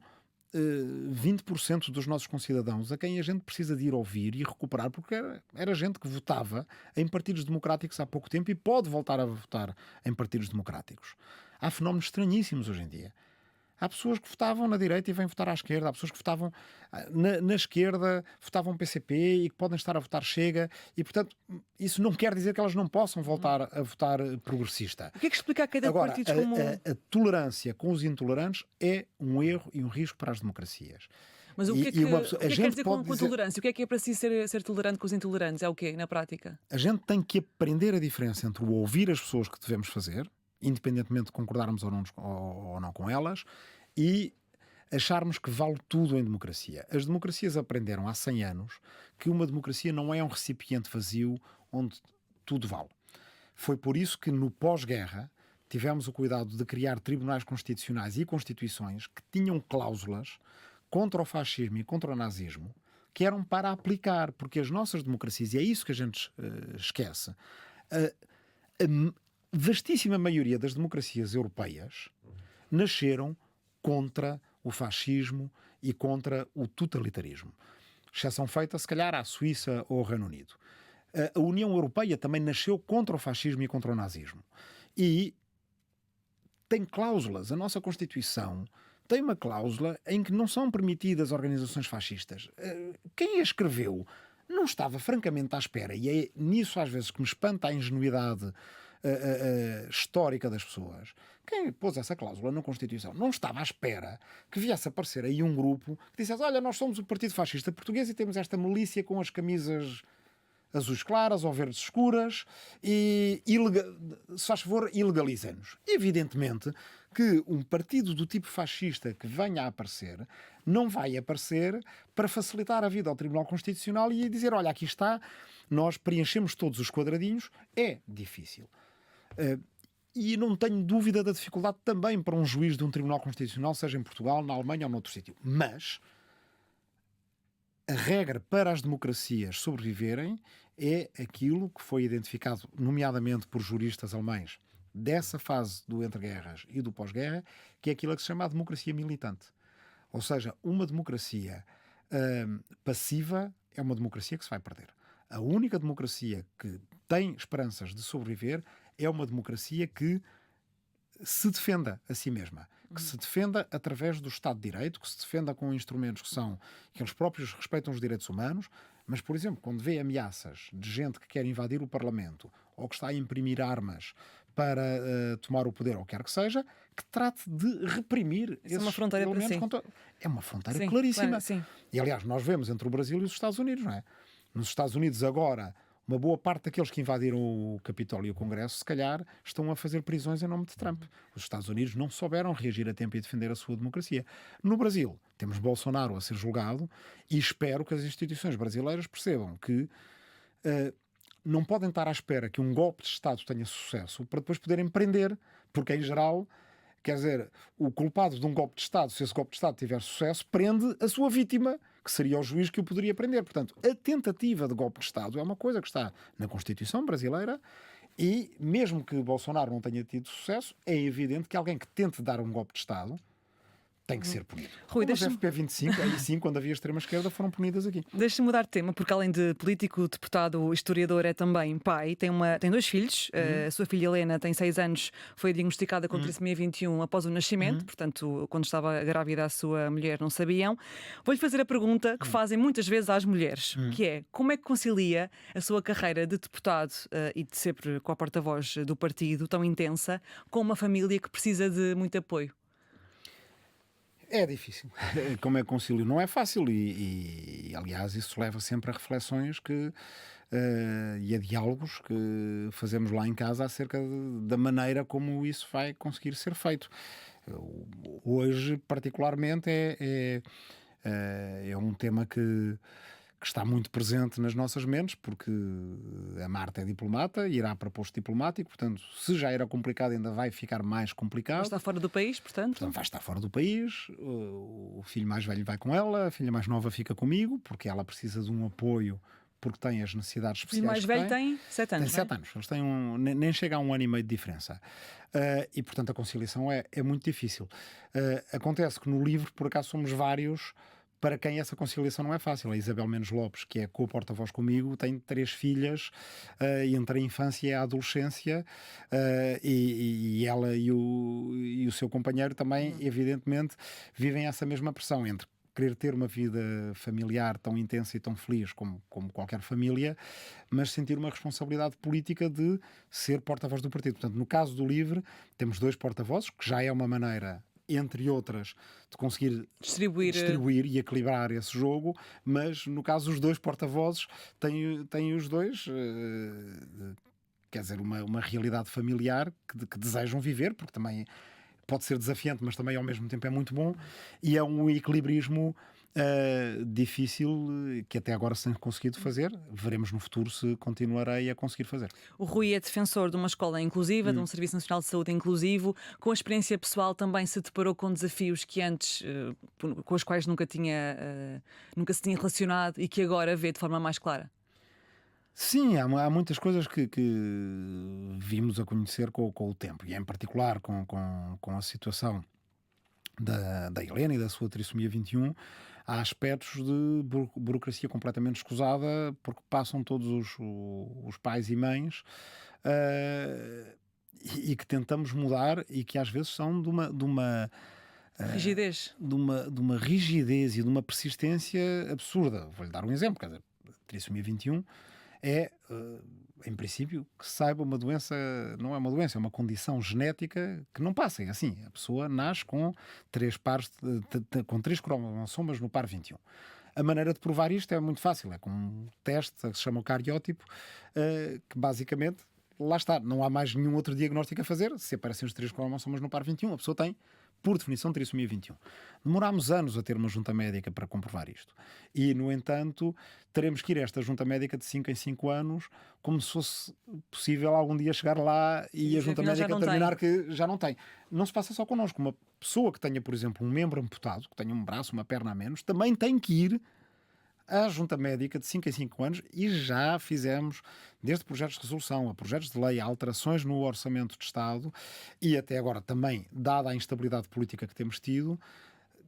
20% dos nossos concidadãos a quem a gente precisa de ir ouvir e recuperar, porque era gente que votava em partidos democráticos há pouco tempo e pode voltar a votar em partidos democráticos. Há fenómenos estranhíssimos hoje em dia. Há pessoas que votavam na direita e vêm votar à esquerda. Há pessoas que votavam na esquerda, votavam PCP e que podem estar a votar Chega. E, portanto, isso não quer dizer que elas não possam voltar a votar progressista. O que é que explica a queda de Agora, partidos como... a tolerância com os intolerantes é um erro e um risco para as democracias. Mas o que é que, o que, é que quer dizer com tolerância? O que é para si ser tolerante com os intolerantes? É o quê, na prática? A gente tem que aprender a diferença entre o ouvir as pessoas que devemos fazer, independentemente de concordarmos ou não com elas, e acharmos que vale tudo em democracia. As democracias aprenderam há 100 anos que uma democracia não é um recipiente vazio onde tudo vale. Foi por isso que no pós-guerra tivemos o cuidado de criar tribunais constitucionais e constituições que tinham cláusulas contra o fascismo e contra o nazismo que eram para aplicar, porque as nossas democracias, e é isso que a gente esquece, a vastíssima maioria das democracias europeias nasceram contra o fascismo e contra o totalitarismo. Exceção feita, se calhar, à Suíça ou ao Reino Unido. A União Europeia também nasceu contra o fascismo e contra o nazismo. E tem cláusulas. A nossa Constituição tem uma cláusula em que não são permitidas organizações fascistas. Quem a escreveu não estava francamente à espera, e é nisso às vezes que me espanta a ingenuidade histórica das pessoas. Quem pôs essa cláusula na Constituição não estava à espera que viesse a aparecer aí um grupo que dissesse: olha, nós somos o Partido Fascista Português e temos esta milícia com as camisas azuis claras ou verdes escuras e, se faz favor, ilegaliza-nos. Evidentemente que um partido do tipo fascista que venha a aparecer não vai aparecer para facilitar a vida ao Tribunal Constitucional e dizer: olha, aqui está, nós preenchemos todos os quadradinhos. É difícil. E não tenho dúvida da dificuldade também para um juiz de um Tribunal Constitucional, seja em Portugal, na Alemanha ou noutro sítio. Mas a regra para as democracias sobreviverem é aquilo que foi identificado, nomeadamente por juristas alemães, dessa fase do entre-guerras e do pós-guerra, que é aquilo que se chama a democracia militante. Ou seja, uma democracia passiva é uma democracia que se vai perder. A única democracia que tem esperanças de sobreviver é uma democracia que se defenda a si mesma, que se defenda através do Estado de Direito, que se defenda com instrumentos que eles próprios respeitam os direitos humanos, mas, por exemplo, quando vê ameaças de gente que quer invadir o Parlamento ou que está a imprimir armas para tomar o poder, ou o que quer que seja, que trate de reprimir esses uma fronteira elementos. É uma fronteira claríssima. Claro, sim. E, aliás, nós vemos entre o Brasil e os Estados Unidos, não é? Nos Estados Unidos, agora, uma boa parte daqueles que invadiram o Capitólio e o Congresso, se calhar, estão a fazer prisões em nome de Trump. Os Estados Unidos não souberam reagir a tempo e defender a sua democracia. No Brasil, temos Bolsonaro a ser julgado e espero que as instituições brasileiras percebam que não podem estar à espera que um golpe de Estado tenha sucesso para depois poderem prender, porque, em geral, quer dizer, o culpado de um golpe de Estado, se esse golpe de Estado tiver sucesso, prende a sua vítima, que seria o juiz que o poderia prender. Portanto, a tentativa de golpe de Estado é uma coisa que está na Constituição brasileira e, mesmo que Bolsonaro não tenha tido sucesso, é evidente que alguém que tente dar um golpe de Estado tem que ser punido. Rui, as FP25, aí sim, quando havia extrema-esquerda, foram punidas aqui. Deixa-me mudar de tema, porque além de político, deputado, historiador, é também pai. Tem 2 filhos. A sua filha Helena tem 6 anos, foi diagnosticada com trissomia 21 após o nascimento. Portanto, quando estava grávida, a sua mulher não sabiam. Vou-lhe fazer a pergunta que fazem muitas vezes às mulheres, que é: como é que concilia a sua carreira de deputado e de sempre com a porta-voz do partido tão intensa com uma família que precisa de muito apoio? É difícil. Como é concílio? Não é fácil e, aliás, isso leva sempre a reflexões e a diálogos que fazemos lá em casa acerca da maneira como isso vai conseguir ser feito. Hoje, particularmente, é um tema que que está muito presente nas nossas mentes, porque a Marta é diplomata, irá para posto diplomático, portanto, se já era complicado, ainda vai ficar mais Mas complicado. está fora do país, portanto. Portanto, vai estar fora do país, o filho mais velho vai com ela, a filha mais nova fica comigo, porque ela precisa de um apoio, porque tem as necessidades O filho especiais mais que velho tem. tem 7 Tem anos, não é? 7 anos, eles têm nem chega a 1 ano e meio de diferença. E, portanto, a conciliação é muito difícil. Acontece que no livro, por acaso, somos vários para quem essa conciliação não é fácil. A Isabel Menes Lopes, que é co-porta-voz comigo, tem 3 filhas, entre a infância e a adolescência, e ela e o seu companheiro também, evidentemente, vivem essa mesma pressão entre querer ter uma vida familiar tão intensa e tão feliz como qualquer família, mas sentir uma responsabilidade política de ser porta-voz do partido. Portanto, no caso do LIVRE, temos 2 porta-vozes, que já é uma maneira, entre outras, de conseguir distribuir e equilibrar esse jogo, mas no caso os 2 porta-vozes têm os dois, quer dizer, uma realidade familiar que desejam viver, porque também pode ser desafiante, mas também ao mesmo tempo é muito bom, e é um equilibrismo difícil que até agora se tem conseguido fazer. Veremos no futuro se continuarei a conseguir fazer. O Rui é defensor de uma escola inclusiva, de um Serviço Nacional de Saúde inclusivo. Com a experiência pessoal também se deparou com desafios que antes, com os quais nunca se tinha relacionado e que agora vê de forma mais clara? Sim, há muitas coisas que vimos a conhecer com o tempo, e em particular com a situação da Helena e da sua trissomia 21, há aspectos de burocracia completamente escusada, porque passam todos os pais e mães, e que tentamos mudar, e que às vezes são de uma Rigidez. de uma rigidez e de uma persistência absurda. Vou-lhe dar um exemplo, quer dizer, a trissomia 21 é, em princípio, que se saiba, uma doença, não é uma doença, é uma condição genética que não passa. É assim, a pessoa nasce com 3 pares, com 3 cromossomas no par 21. A maneira de provar isto é muito fácil, é com um teste que se chama o cariótipo, que basicamente, lá está, não há mais nenhum outro diagnóstico a fazer. Se aparecem os 3 cromossomas no par 21, a pessoa tem, por definição, trissomia 21. Demorámos anos a ter uma junta médica para comprovar isto. E, no entanto, teremos que ir a esta junta médica de 5 em 5 anos, como se fosse possível algum dia chegar lá e a junta médica determinar que já não tem. Não se passa só connosco. Uma pessoa que tenha, por exemplo, um membro amputado, que tenha um braço, uma perna a menos, também tem que ir à junta médica de 5 em 5 anos, e já fizemos, desde projetos de resolução a projetos de lei, a alterações no orçamento de Estado, e até agora também, dada a instabilidade política que temos tido,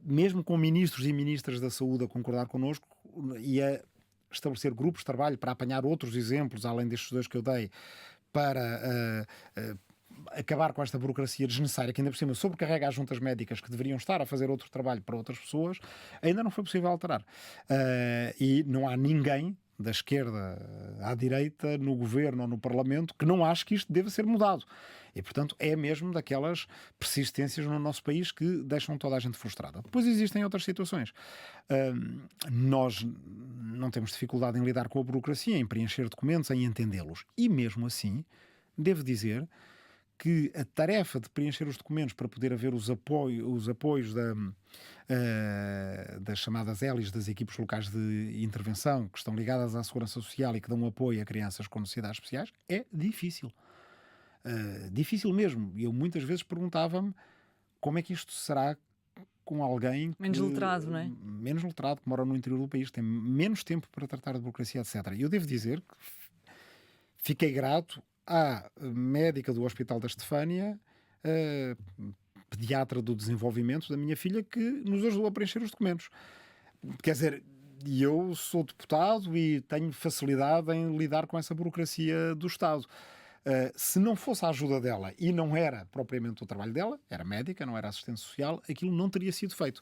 mesmo com ministros e ministras da saúde a concordar connosco e a estabelecer grupos de trabalho para apanhar outros exemplos, além destes 2 que eu dei, para acabar com esta burocracia desnecessária que ainda por cima sobrecarrega as juntas médicas, que deveriam estar a fazer outro trabalho para outras pessoas, ainda não foi possível alterar. E não há ninguém da esquerda à direita, no governo ou no parlamento, que não ache que isto deve ser mudado. E, portanto, é mesmo daquelas persistências no nosso país que deixam toda a gente frustrada. Depois existem outras situações. Nós não temos dificuldade em lidar com a burocracia, em preencher documentos, em entendê-los. E mesmo assim, devo dizer que a tarefa de preencher os documentos para poder haver os apoios das chamadas ELIs, das equipes locais de intervenção, que estão ligadas à segurança social e que dão apoio a crianças com necessidades especiais, é difícil. Difícil mesmo. E eu muitas vezes perguntava-me como é que isto será com alguém menos letrado, não é? Menos letrado, que mora no interior do país, tem menos tempo para tratar de burocracia, etc. E eu devo dizer que fiquei grato à médica do Hospital da Estefânia, pediatra do desenvolvimento da minha filha, que nos ajudou a preencher os documentos. Quer dizer, eu sou deputado e tenho facilidade em lidar com essa burocracia do Estado. Se não fosse a ajuda dela, e não era propriamente o trabalho dela, era médica, não era assistente social, aquilo não teria sido feito.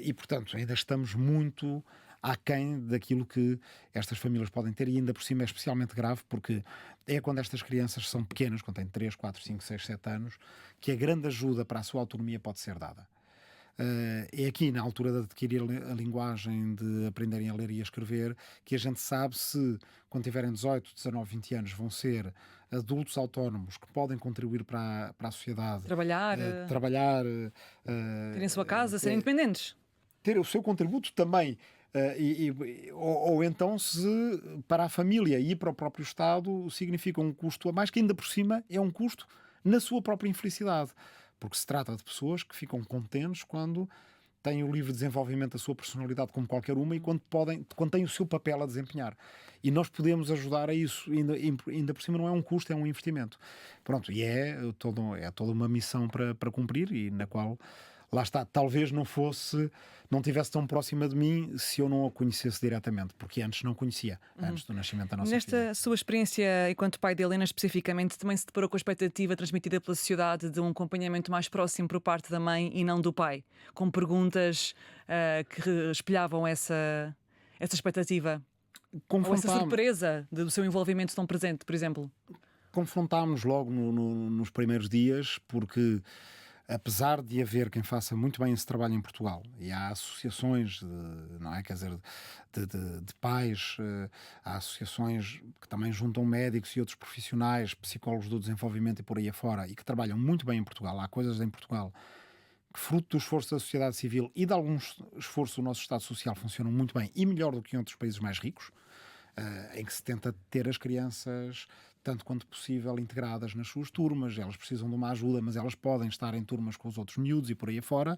E, portanto, ainda estamos muito aquém daquilo que estas famílias podem ter, e ainda por cima é especialmente grave, porque é quando estas crianças são pequenas, quando têm 3, 4, 5, 6, 7 anos, que a grande ajuda para a sua autonomia pode ser dada. É aqui, na altura de adquirir a linguagem, de aprenderem a ler e a escrever, que a gente sabe se, quando tiverem 18, 19, 20 anos, vão ser adultos autónomos que podem contribuir para a sociedade. Trabalhar. Trabalhar. Terem a sua casa, serem independentes. Ter o seu contributo também Ou então se para a família e para o próprio Estado significa um custo a mais, que ainda por cima é um custo na sua própria infelicidade, porque se trata de pessoas que ficam contentes quando têm o livre desenvolvimento da sua personalidade como qualquer uma e quando têm o seu papel a desempenhar. E nós podemos ajudar a isso, ainda por cima não é um custo, é um investimento. Pronto, e é toda uma missão para cumprir e na qual, lá está, talvez não tivesse tão próxima de mim se eu não a conhecesse diretamente, porque antes não conhecia, antes do nascimento da nossa filha. Nesta sua experiência enquanto pai de Helena especificamente, também se deparou com a expectativa transmitida pela sociedade de um acompanhamento mais próximo por parte da mãe e não do pai, com perguntas que espelhavam essa expectativa? Ou essa surpresa do seu envolvimento tão presente, por exemplo? Confrontámos logo nos primeiros dias, porque apesar de haver quem faça muito bem esse trabalho em Portugal, e há associações não é, quer dizer, de pais, há associações que também juntam médicos e outros profissionais, psicólogos do desenvolvimento e por aí afora, e que trabalham muito bem em Portugal. Há coisas em Portugal que, fruto do esforço da sociedade civil e de algum esforço do nosso Estado Social, funcionam muito bem e melhor do que em outros países mais ricos, em que se tenta ter as crianças tanto quanto possível integradas nas suas turmas. Elas precisam de uma ajuda, mas elas podem estar em turmas com os outros miúdos e por aí afora.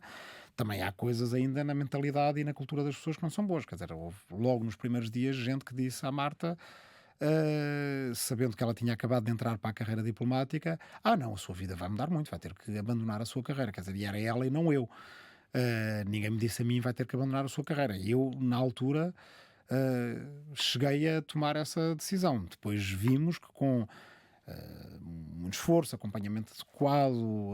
Também há coisas ainda na mentalidade e na cultura das pessoas que não são boas. Quer dizer, houve logo nos primeiros dias gente que disse à Marta, sabendo que ela tinha acabado de entrar para a carreira diplomática, não, a sua vida vai mudar muito, vai ter que abandonar a sua carreira. Quer dizer, e era ela e não eu. Ninguém me disse a mim, vai ter que abandonar a sua carreira. Eu, na altura, cheguei a tomar essa decisão. Depois vimos que com muito esforço, acompanhamento adequado,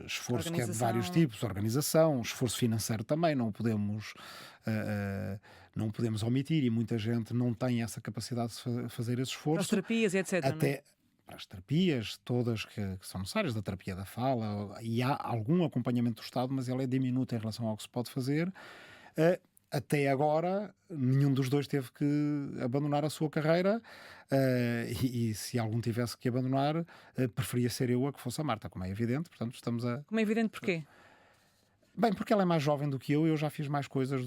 esforço que é de vários tipos, organização, esforço financeiro também, não podemos omitir, e muita gente não tem essa capacidade de fazer esse esforço. As terapias e etc. Até para as terapias todas que são necessárias, da terapia da fala, e há algum acompanhamento do Estado, mas ele é diminuto em relação ao que se pode fazer. Até agora, nenhum dos dois teve que abandonar a sua carreira, e se algum tivesse que abandonar, preferia ser eu a que fosse a Marta, como é evidente. Portanto, Como é evidente, porquê? Bem, porque ela é mais jovem do que eu já fiz mais coisas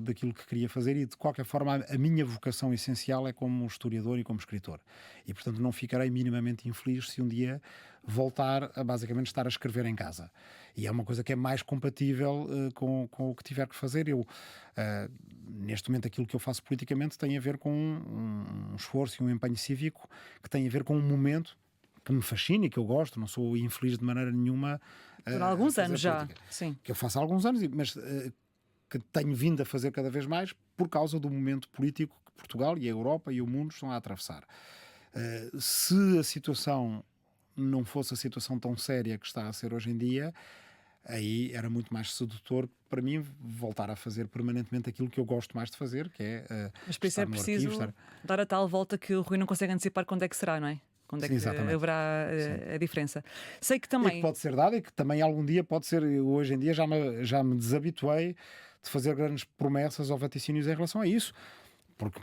daquilo que queria fazer, e de qualquer forma a minha vocação essencial é como historiador e como escritor. E portanto não ficarei minimamente infeliz se um dia voltar a basicamente estar a escrever em casa. E é uma coisa que é mais compatível com o que tiver que fazer. Neste momento, aquilo que eu faço politicamente tem a ver com um esforço e um empenho cívico que tem a ver com um momento que me fascina e que eu gosto. Não sou infeliz de maneira nenhuma. Por alguns anos já, política. sim. Que eu faço há alguns anos, mas que tenho vindo a fazer cada vez mais por causa do momento político que Portugal e a Europa e o mundo estão a atravessar. Se a situação não fosse a situação tão séria que está a ser hoje em dia, aí era muito mais sedutor para mim voltar a fazer permanentemente aquilo que eu gosto mais de fazer, que é Mas por isso é preciso dar a tal volta que o Rui não consegue antecipar quando é que será, não é? Quando é que haverá a diferença. Sei que também... E que pode ser dado, e que também algum dia pode ser. Hoje em dia já me desabituei de fazer grandes promessas ou vaticínios em relação a isso, porque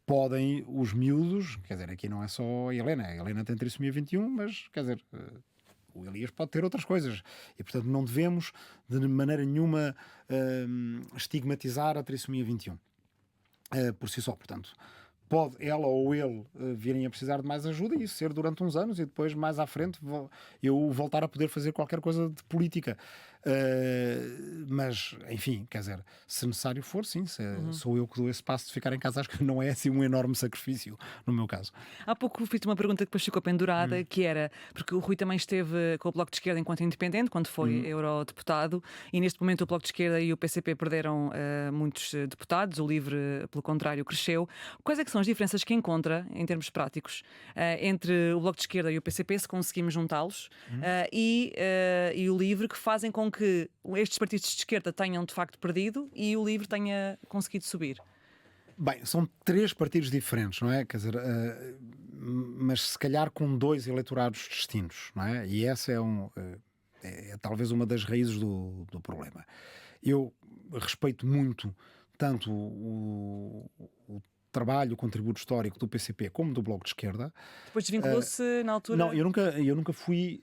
podem os miúdos, quer dizer, aqui não é só a Helena tem trissomia 21, mas quer dizer, o Elias pode ter outras coisas, e portanto não devemos de maneira nenhuma estigmatizar a trissomia 21 por si só. Portanto, pode ela ou ele virem a precisar de mais ajuda, e isso ser durante uns anos, e depois mais à frente eu voltar a poder fazer qualquer coisa de política. Mas, enfim, quer dizer, se necessário for, sim, sou eu que dou esse passo de ficar em casa. Acho que não é assim um enorme sacrifício no meu caso. Há pouco fiz-te uma pergunta que depois ficou pendurada, que era, porque o Rui também esteve com o Bloco de Esquerda enquanto independente, quando foi eurodeputado, e neste momento o Bloco de Esquerda e o PCP perderam muitos deputados, o LIVRE, pelo contrário, cresceu. Quais é que são as diferenças que encontra, em termos práticos, entre o Bloco de Esquerda e o PCP, se conseguimos juntá-los, e o LIVRE, que fazem com que estes partidos de esquerda tenham de facto perdido e o LIVRE tenha conseguido subir? Bem, são três partidos diferentes, não é? Quer dizer, mas se calhar com dois eleitorados distintos, não é? E essa é talvez uma das raízes do problema. Eu respeito muito tanto o trabalho, o contributo histórico do PCP como do Bloco de Esquerda. Depois desvinculou-se na altura? Não, eu nunca fui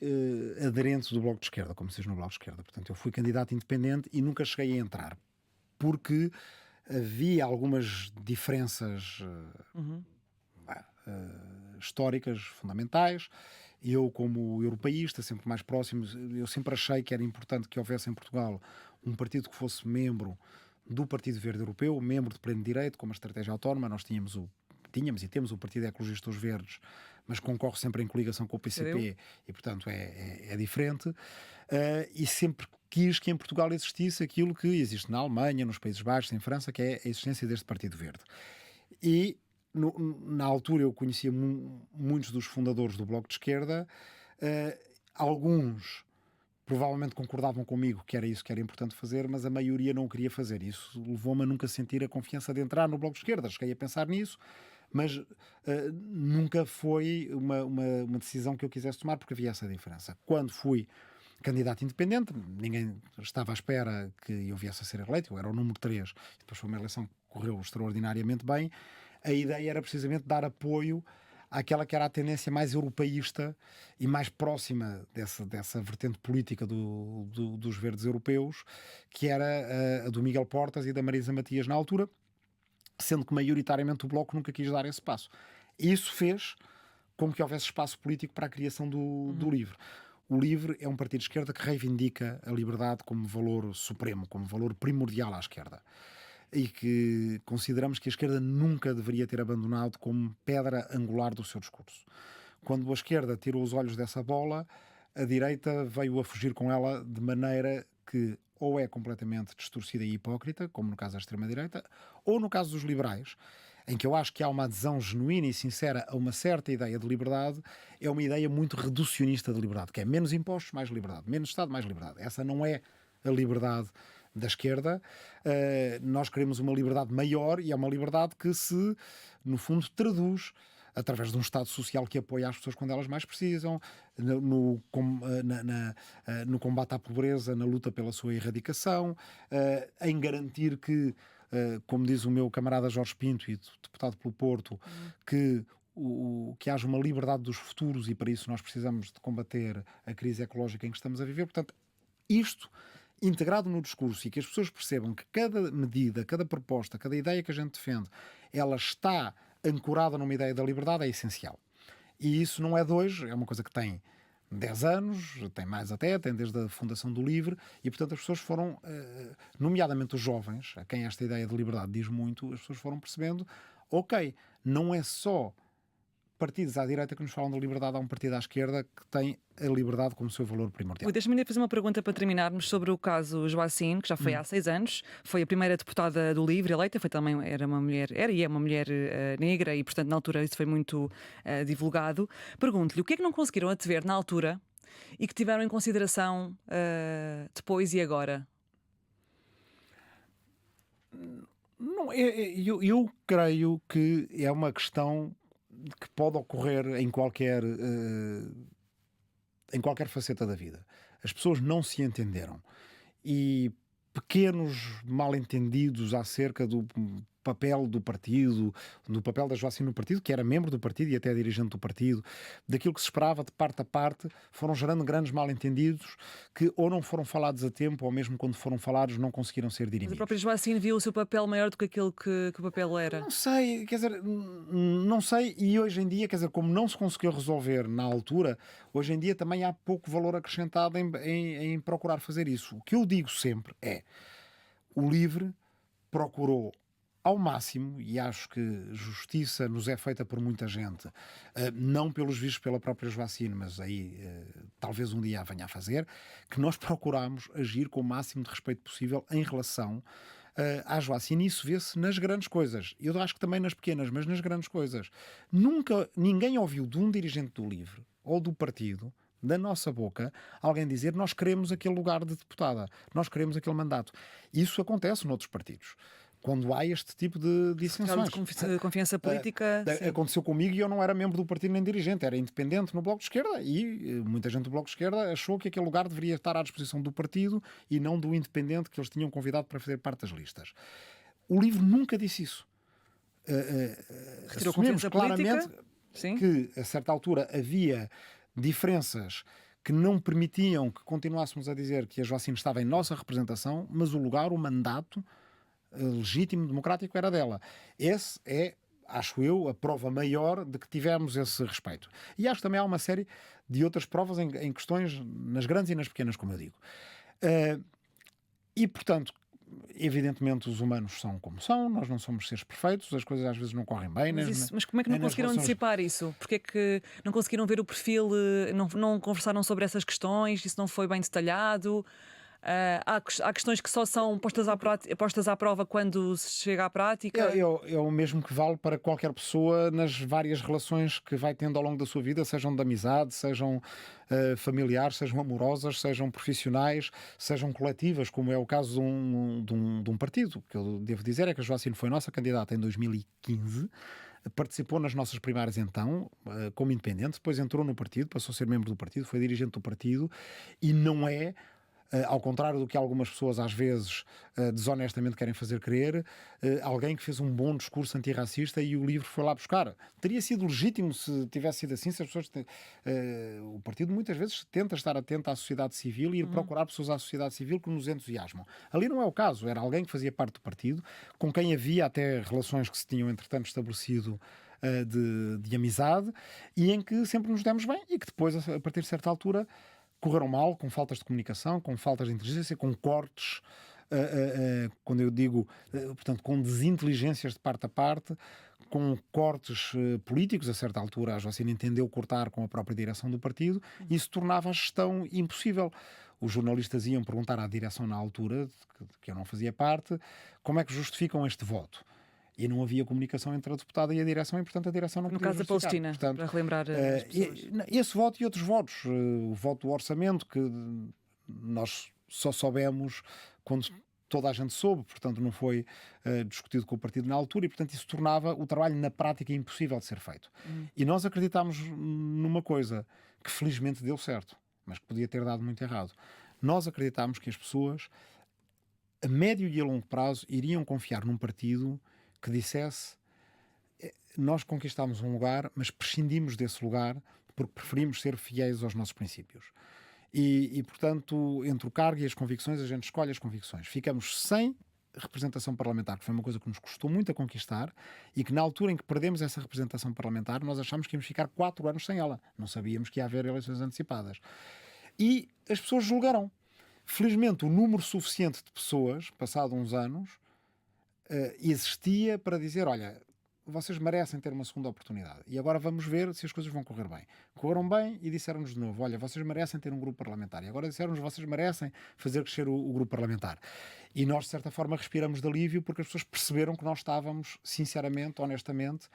aderente do Bloco de Esquerda, como se diz no Bloco de Esquerda. Portanto, eu fui candidato independente e nunca cheguei a entrar. porque havia algumas diferenças históricas fundamentais. Eu, como europeísta, sempre mais próximo, eu sempre achei que era importante que houvesse em Portugal um partido que fosse membro do Partido Verde Europeu, membro de pleno direito, com uma estratégia autónoma. Nós tínhamos e temos o Partido Ecologistas Verdes, mas concorre sempre em coligação com o PCP e, portanto, é diferente. E sempre quis que em Portugal existisse aquilo que existe na Alemanha, nos Países Baixos, em França, que é a existência deste Partido Verde. E na altura eu conhecia muitos dos fundadores do Bloco de Esquerda, alguns provavelmente concordavam comigo que era isso que era importante fazer, mas a maioria não queria fazer. Isso levou-me a nunca sentir a confiança de entrar no Bloco de Esquerda. Cheguei a pensar nisso, mas nunca foi uma decisão que eu quisesse tomar, porque havia essa diferença. Quando fui candidato independente, ninguém estava à espera que eu viesse a ser eleito, eu era o número 3, depois foi uma eleição que correu extraordinariamente bem. A ideia era precisamente dar apoio àquela que era a tendência mais europeísta e mais próxima dessa vertente política dos verdes europeus, que era a do Miguel Portas e da Marisa Matias na altura, sendo que maioritariamente o Bloco nunca quis dar esse passo. E isso fez com que houvesse espaço político para a criação do LIVRE. O LIVRE é um partido de esquerda que reivindica a liberdade como valor supremo, como valor primordial à esquerda. E que consideramos que a esquerda nunca deveria ter abandonado como pedra angular do seu discurso. Quando a esquerda tirou os olhos dessa bola, a direita veio a fugir com ela de maneira que ou é completamente distorcida e hipócrita, como no caso da extrema-direita, ou no caso dos liberais, em que eu acho que há uma adesão genuína e sincera a uma certa ideia de liberdade, é uma ideia muito reducionista de liberdade, que é menos impostos, mais liberdade, menos Estado, mais liberdade. Essa não é a liberdade da esquerda. Nós queremos uma liberdade maior, e é uma liberdade que se, no fundo, traduz através de um Estado social que apoia as pessoas quando elas mais precisam, no combate à pobreza, na luta pela sua erradicação, em garantir que, como diz o meu camarada Jorge Pinto, e deputado pelo Porto, que haja uma liberdade dos futuros, e para isso nós precisamos de combater a crise ecológica em que estamos a viver. Portanto, isto integrado no discurso, e que as pessoas percebam que cada medida, cada proposta, cada ideia que a gente defende, ela está ancorada numa ideia da liberdade, é essencial. E isso não é de hoje, é uma coisa que tem 10 anos, tem mais até, tem desde a fundação do LIVRE, e portanto as pessoas foram, nomeadamente os jovens, a quem esta ideia de liberdade diz muito, as pessoas foram percebendo, ok, não é só partidos à direita que nos falam da liberdade, há um partido à esquerda que tem a liberdade como seu valor primordial. Deixa-me ainda fazer uma pergunta para terminarmos sobre o caso Joacine, que já foi há 6 anos, foi a primeira deputada do LIVRE eleita, foi também, era uma mulher negra, e portanto na altura isso foi muito divulgado. Pergunto-lhe, o que é que não conseguiram antever na altura e que tiveram em consideração depois e agora? Não, eu creio que é uma questão que pode ocorrer em qualquer faceta da vida. As pessoas não se entenderam, e pequenos mal-entendidos acerca do papel do partido, do papel da Joacine no partido, que era membro do partido e até dirigente do partido, daquilo que se esperava de parte a parte, foram gerando grandes mal-entendidos que ou não foram falados a tempo, ou mesmo quando foram falados não conseguiram ser Mas a dirimidos. própria Joacine viu o seu papel maior do que aquilo que o papel era? Não sei, quer dizer, não sei, e hoje em dia, quer dizer, como não se conseguiu resolver na altura, hoje em dia também há pouco valor acrescentado em procurar fazer isso. O que eu digo sempre é, o LIVRE procurou ao máximo, e acho que justiça nos é feita por muita gente, não pelos vistos pela própria Joacine, mas aí talvez um dia a venha a fazer, que nós procuramos agir com o máximo de respeito possível em relação à Joacine, e isso vê-se nas grandes coisas. Eu acho que também nas pequenas, mas nas grandes coisas. Nunca ninguém ouviu de um dirigente do LIVRE ou do partido, da nossa boca, alguém dizer nós queremos aquele lugar de deputada, nós queremos aquele mandato. Isso acontece noutros partidos, quando há este tipo de dissensões. De confiança política. Aconteceu comigo, e eu não era membro do partido nem dirigente, era independente no Bloco de Esquerda, e muita gente do Bloco de Esquerda achou que aquele lugar deveria estar à disposição do partido e não do independente que eles tinham convidado para fazer parte das listas. O LIVRE nunca disse isso. Retirou Assumimos confiança claramente política. Sim. que a certa altura havia diferenças que não permitiam que continuássemos a dizer que a Joacine estava em nossa representação, mas o lugar, o mandato, legítimo, democrático, era dela. Esse é, acho eu, a prova maior de que tivemos esse respeito. E acho que também há uma série de outras provas em questões, nas grandes e nas pequenas, como eu digo. E, portanto, evidentemente os humanos são como são, nós não somos seres perfeitos, as coisas às vezes não correm bem. Mas como é que não conseguiram antecipar isso? Porque é que não conseguiram ver o perfil, não conversaram sobre essas questões, isso não foi bem detalhado? Há questões que só são postas à prova quando se chega à prática? É o mesmo que vale para qualquer pessoa nas várias relações que vai tendo ao longo da sua vida, sejam de amizade, sejam familiares, sejam amorosas, sejam profissionais, sejam coletivas, como é o caso de um partido. O que eu devo dizer é que a Joacine foi nossa candidata em 2015, participou nas nossas primárias então, como independente, depois entrou no partido, passou a ser membro do partido, foi dirigente do partido e não é, ao contrário do que algumas pessoas às vezes desonestamente querem fazer crer, alguém que fez um bom discurso antirracista e o livro foi lá buscar. Teria sido legítimo se tivesse sido assim, se as pessoas... o partido muitas vezes tenta estar atento à sociedade civil e ir procurar pessoas à sociedade civil que nos entusiasmam. Ali não é o caso, era alguém que fazia parte do partido, com quem havia até relações que se tinham entretanto estabelecido de amizade e em que sempre nos demos bem e que depois, a partir de certa altura, correram mal, com faltas de comunicação, com faltas de inteligência, com cortes, quando eu digo, portanto, com desinteligências de parte a parte, com cortes políticos. A certa altura a Joacine entendeu cortar com a própria direção do partido e isso tornava a gestão impossível. Os jornalistas iam perguntar à direção na altura, que eu não fazia parte, como é que justificam este voto? E não havia comunicação entre a deputada e a direção, e portanto a direção não podia justificar. No caso da Palestina, portanto, para relembrar as pessoas. esse voto e outros votos, o voto do orçamento, que nós só soubemos quando toda a gente soube, portanto não foi discutido com o partido na altura, e portanto isso tornava o trabalho na prática impossível de ser feito. E nós acreditámos numa coisa que felizmente deu certo, mas que podia ter dado muito errado. Nós acreditámos que as pessoas, a médio e a longo prazo, iriam confiar num partido que dissesse: nós conquistámos um lugar, mas prescindimos desse lugar porque preferimos ser fiéis aos nossos princípios. E, portanto, entre o cargo e as convicções, a gente escolhe as convicções. Ficamos sem representação parlamentar, que foi uma coisa que nos custou muito a conquistar, e que na altura em que perdemos essa representação parlamentar, nós achámos que íamos ficar 4 anos sem ela. Não sabíamos que ia haver eleições antecipadas. E as pessoas julgaram. Felizmente, o número suficiente de pessoas, passado uns anos, existia para dizer: olha, vocês merecem ter uma segunda oportunidade e agora vamos ver se as coisas vão correr bem. Correram bem e disseram-nos de novo: olha, vocês merecem ter um grupo parlamentar. E agora disseram-nos: vocês merecem fazer crescer o grupo parlamentar. E nós, de certa forma, respiramos de alívio porque as pessoas perceberam que nós estávamos, sinceramente, honestamente,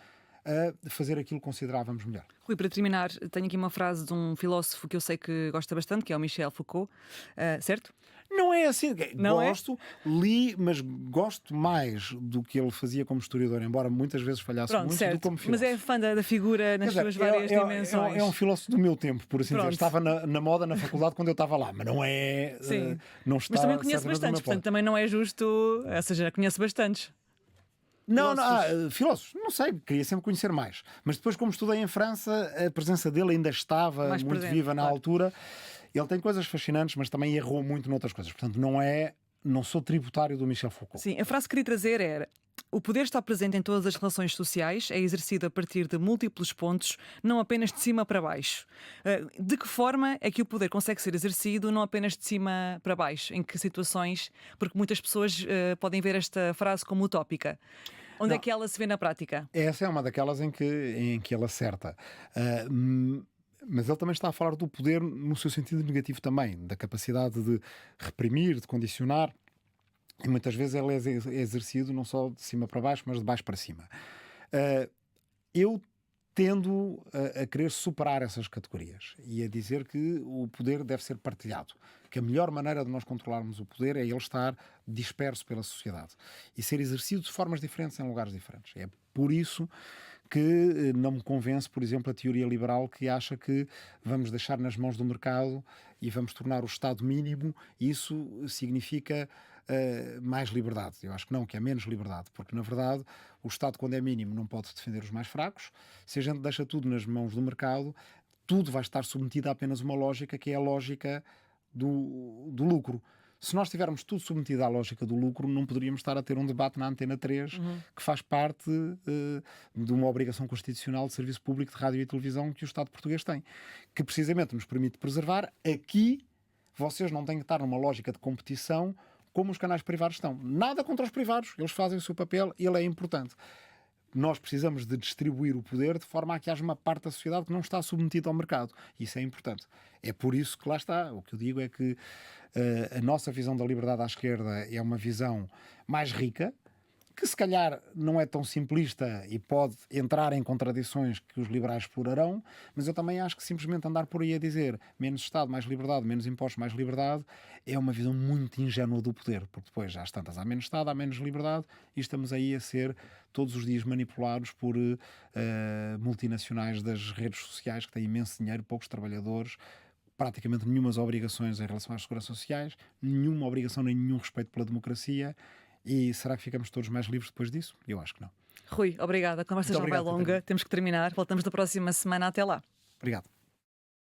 a fazer aquilo que considerávamos melhor. Rui, para terminar, tenho aqui uma frase de um filósofo que eu sei que gosta bastante, que é o Michel Foucault, certo? Não é assim. Não gosto, li, mas gosto mais do que ele fazia como historiador, embora muitas vezes falhasse muito, certo. do que como filósofo. Mas é fã da figura nas suas várias dimensões. É um filósofo do meu tempo, por assim dizer. Estava na moda, na faculdade, quando eu estava lá, mas não é... Sim. Não está, mas também conheço bastantes, portanto também não é justo... Ou seja, conheço bastantes. Não, filósofos, não sei, queria sempre conhecer mais. Mas depois, como estudei em França, a presença dele ainda estava mais muito presente, viva na altura. Ele tem coisas fascinantes, mas também errou muito noutras coisas. Portanto, não sou tributário do Michel Foucault. Sim, a frase que queria trazer era: o poder está presente em todas as relações sociais, é exercido a partir de múltiplos pontos, não apenas de cima para baixo. De que forma é que o poder consegue ser exercido não apenas de cima para baixo? Em que situações? Porque muitas pessoas podem ver esta frase como utópica. Onde é que ela se vê na prática? Essa é uma daquelas em que ele acerta. Mas ele também está a falar do poder no seu sentido negativo também, da capacidade de reprimir, de condicionar. E muitas vezes ele é exercido não só de cima para baixo, mas de baixo para cima. Eu tendo a querer superar essas categorias e a dizer que o poder deve ser partilhado. Que a melhor maneira de nós controlarmos o poder é ele estar disperso pela sociedade e ser exercido de formas diferentes em lugares diferentes. É por isso que não me convence, por exemplo, a teoria liberal que acha que vamos deixar nas mãos do mercado e vamos tornar o Estado mínimo, e isso significa mais liberdade. Eu acho que não, que é menos liberdade, porque na verdade o Estado, quando é mínimo, não pode defender os mais fracos. Se a gente deixa tudo nas mãos do mercado, tudo vai estar submetido a apenas uma lógica, que é a lógica do lucro. Se nós tivermos tudo submetido à lógica do lucro, não poderíamos estar a ter um debate na Antena 3 que faz parte de uma obrigação constitucional de serviço público de rádio e televisão que o Estado português tem, que precisamente nos permite preservar. Aqui vocês não têm que estar numa lógica de competição como os canais privados estão. Nada contra os privados, eles fazem o seu papel e ele é importante. Nós precisamos de distribuir o poder de forma a que haja uma parte da sociedade que não está submetida ao mercado. Isso é importante. É por isso que lá está. O que eu digo é que a nossa visão da liberdade à esquerda é uma visão mais rica, que se calhar não é tão simplista e pode entrar em contradições que os liberais explorarão, mas eu também acho que simplesmente andar por aí a dizer menos Estado, mais liberdade, menos impostos, mais liberdade, é uma visão muito ingênua do poder, porque depois, às tantas, há menos Estado, há menos liberdade e estamos aí a ser todos os dias manipulados por multinacionais das redes sociais que têm imenso dinheiro, poucos trabalhadores, praticamente nenhumas obrigações em relação às seguranças sociais, nenhuma obrigação nem nenhum respeito pela democracia. E será que ficamos todos mais livres depois disso? Eu acho que não. Rui, obrigada. A conversa Muito já vai obrigado, longa. Catarina. Temos que terminar. Voltamos na próxima semana. Até lá. Obrigado.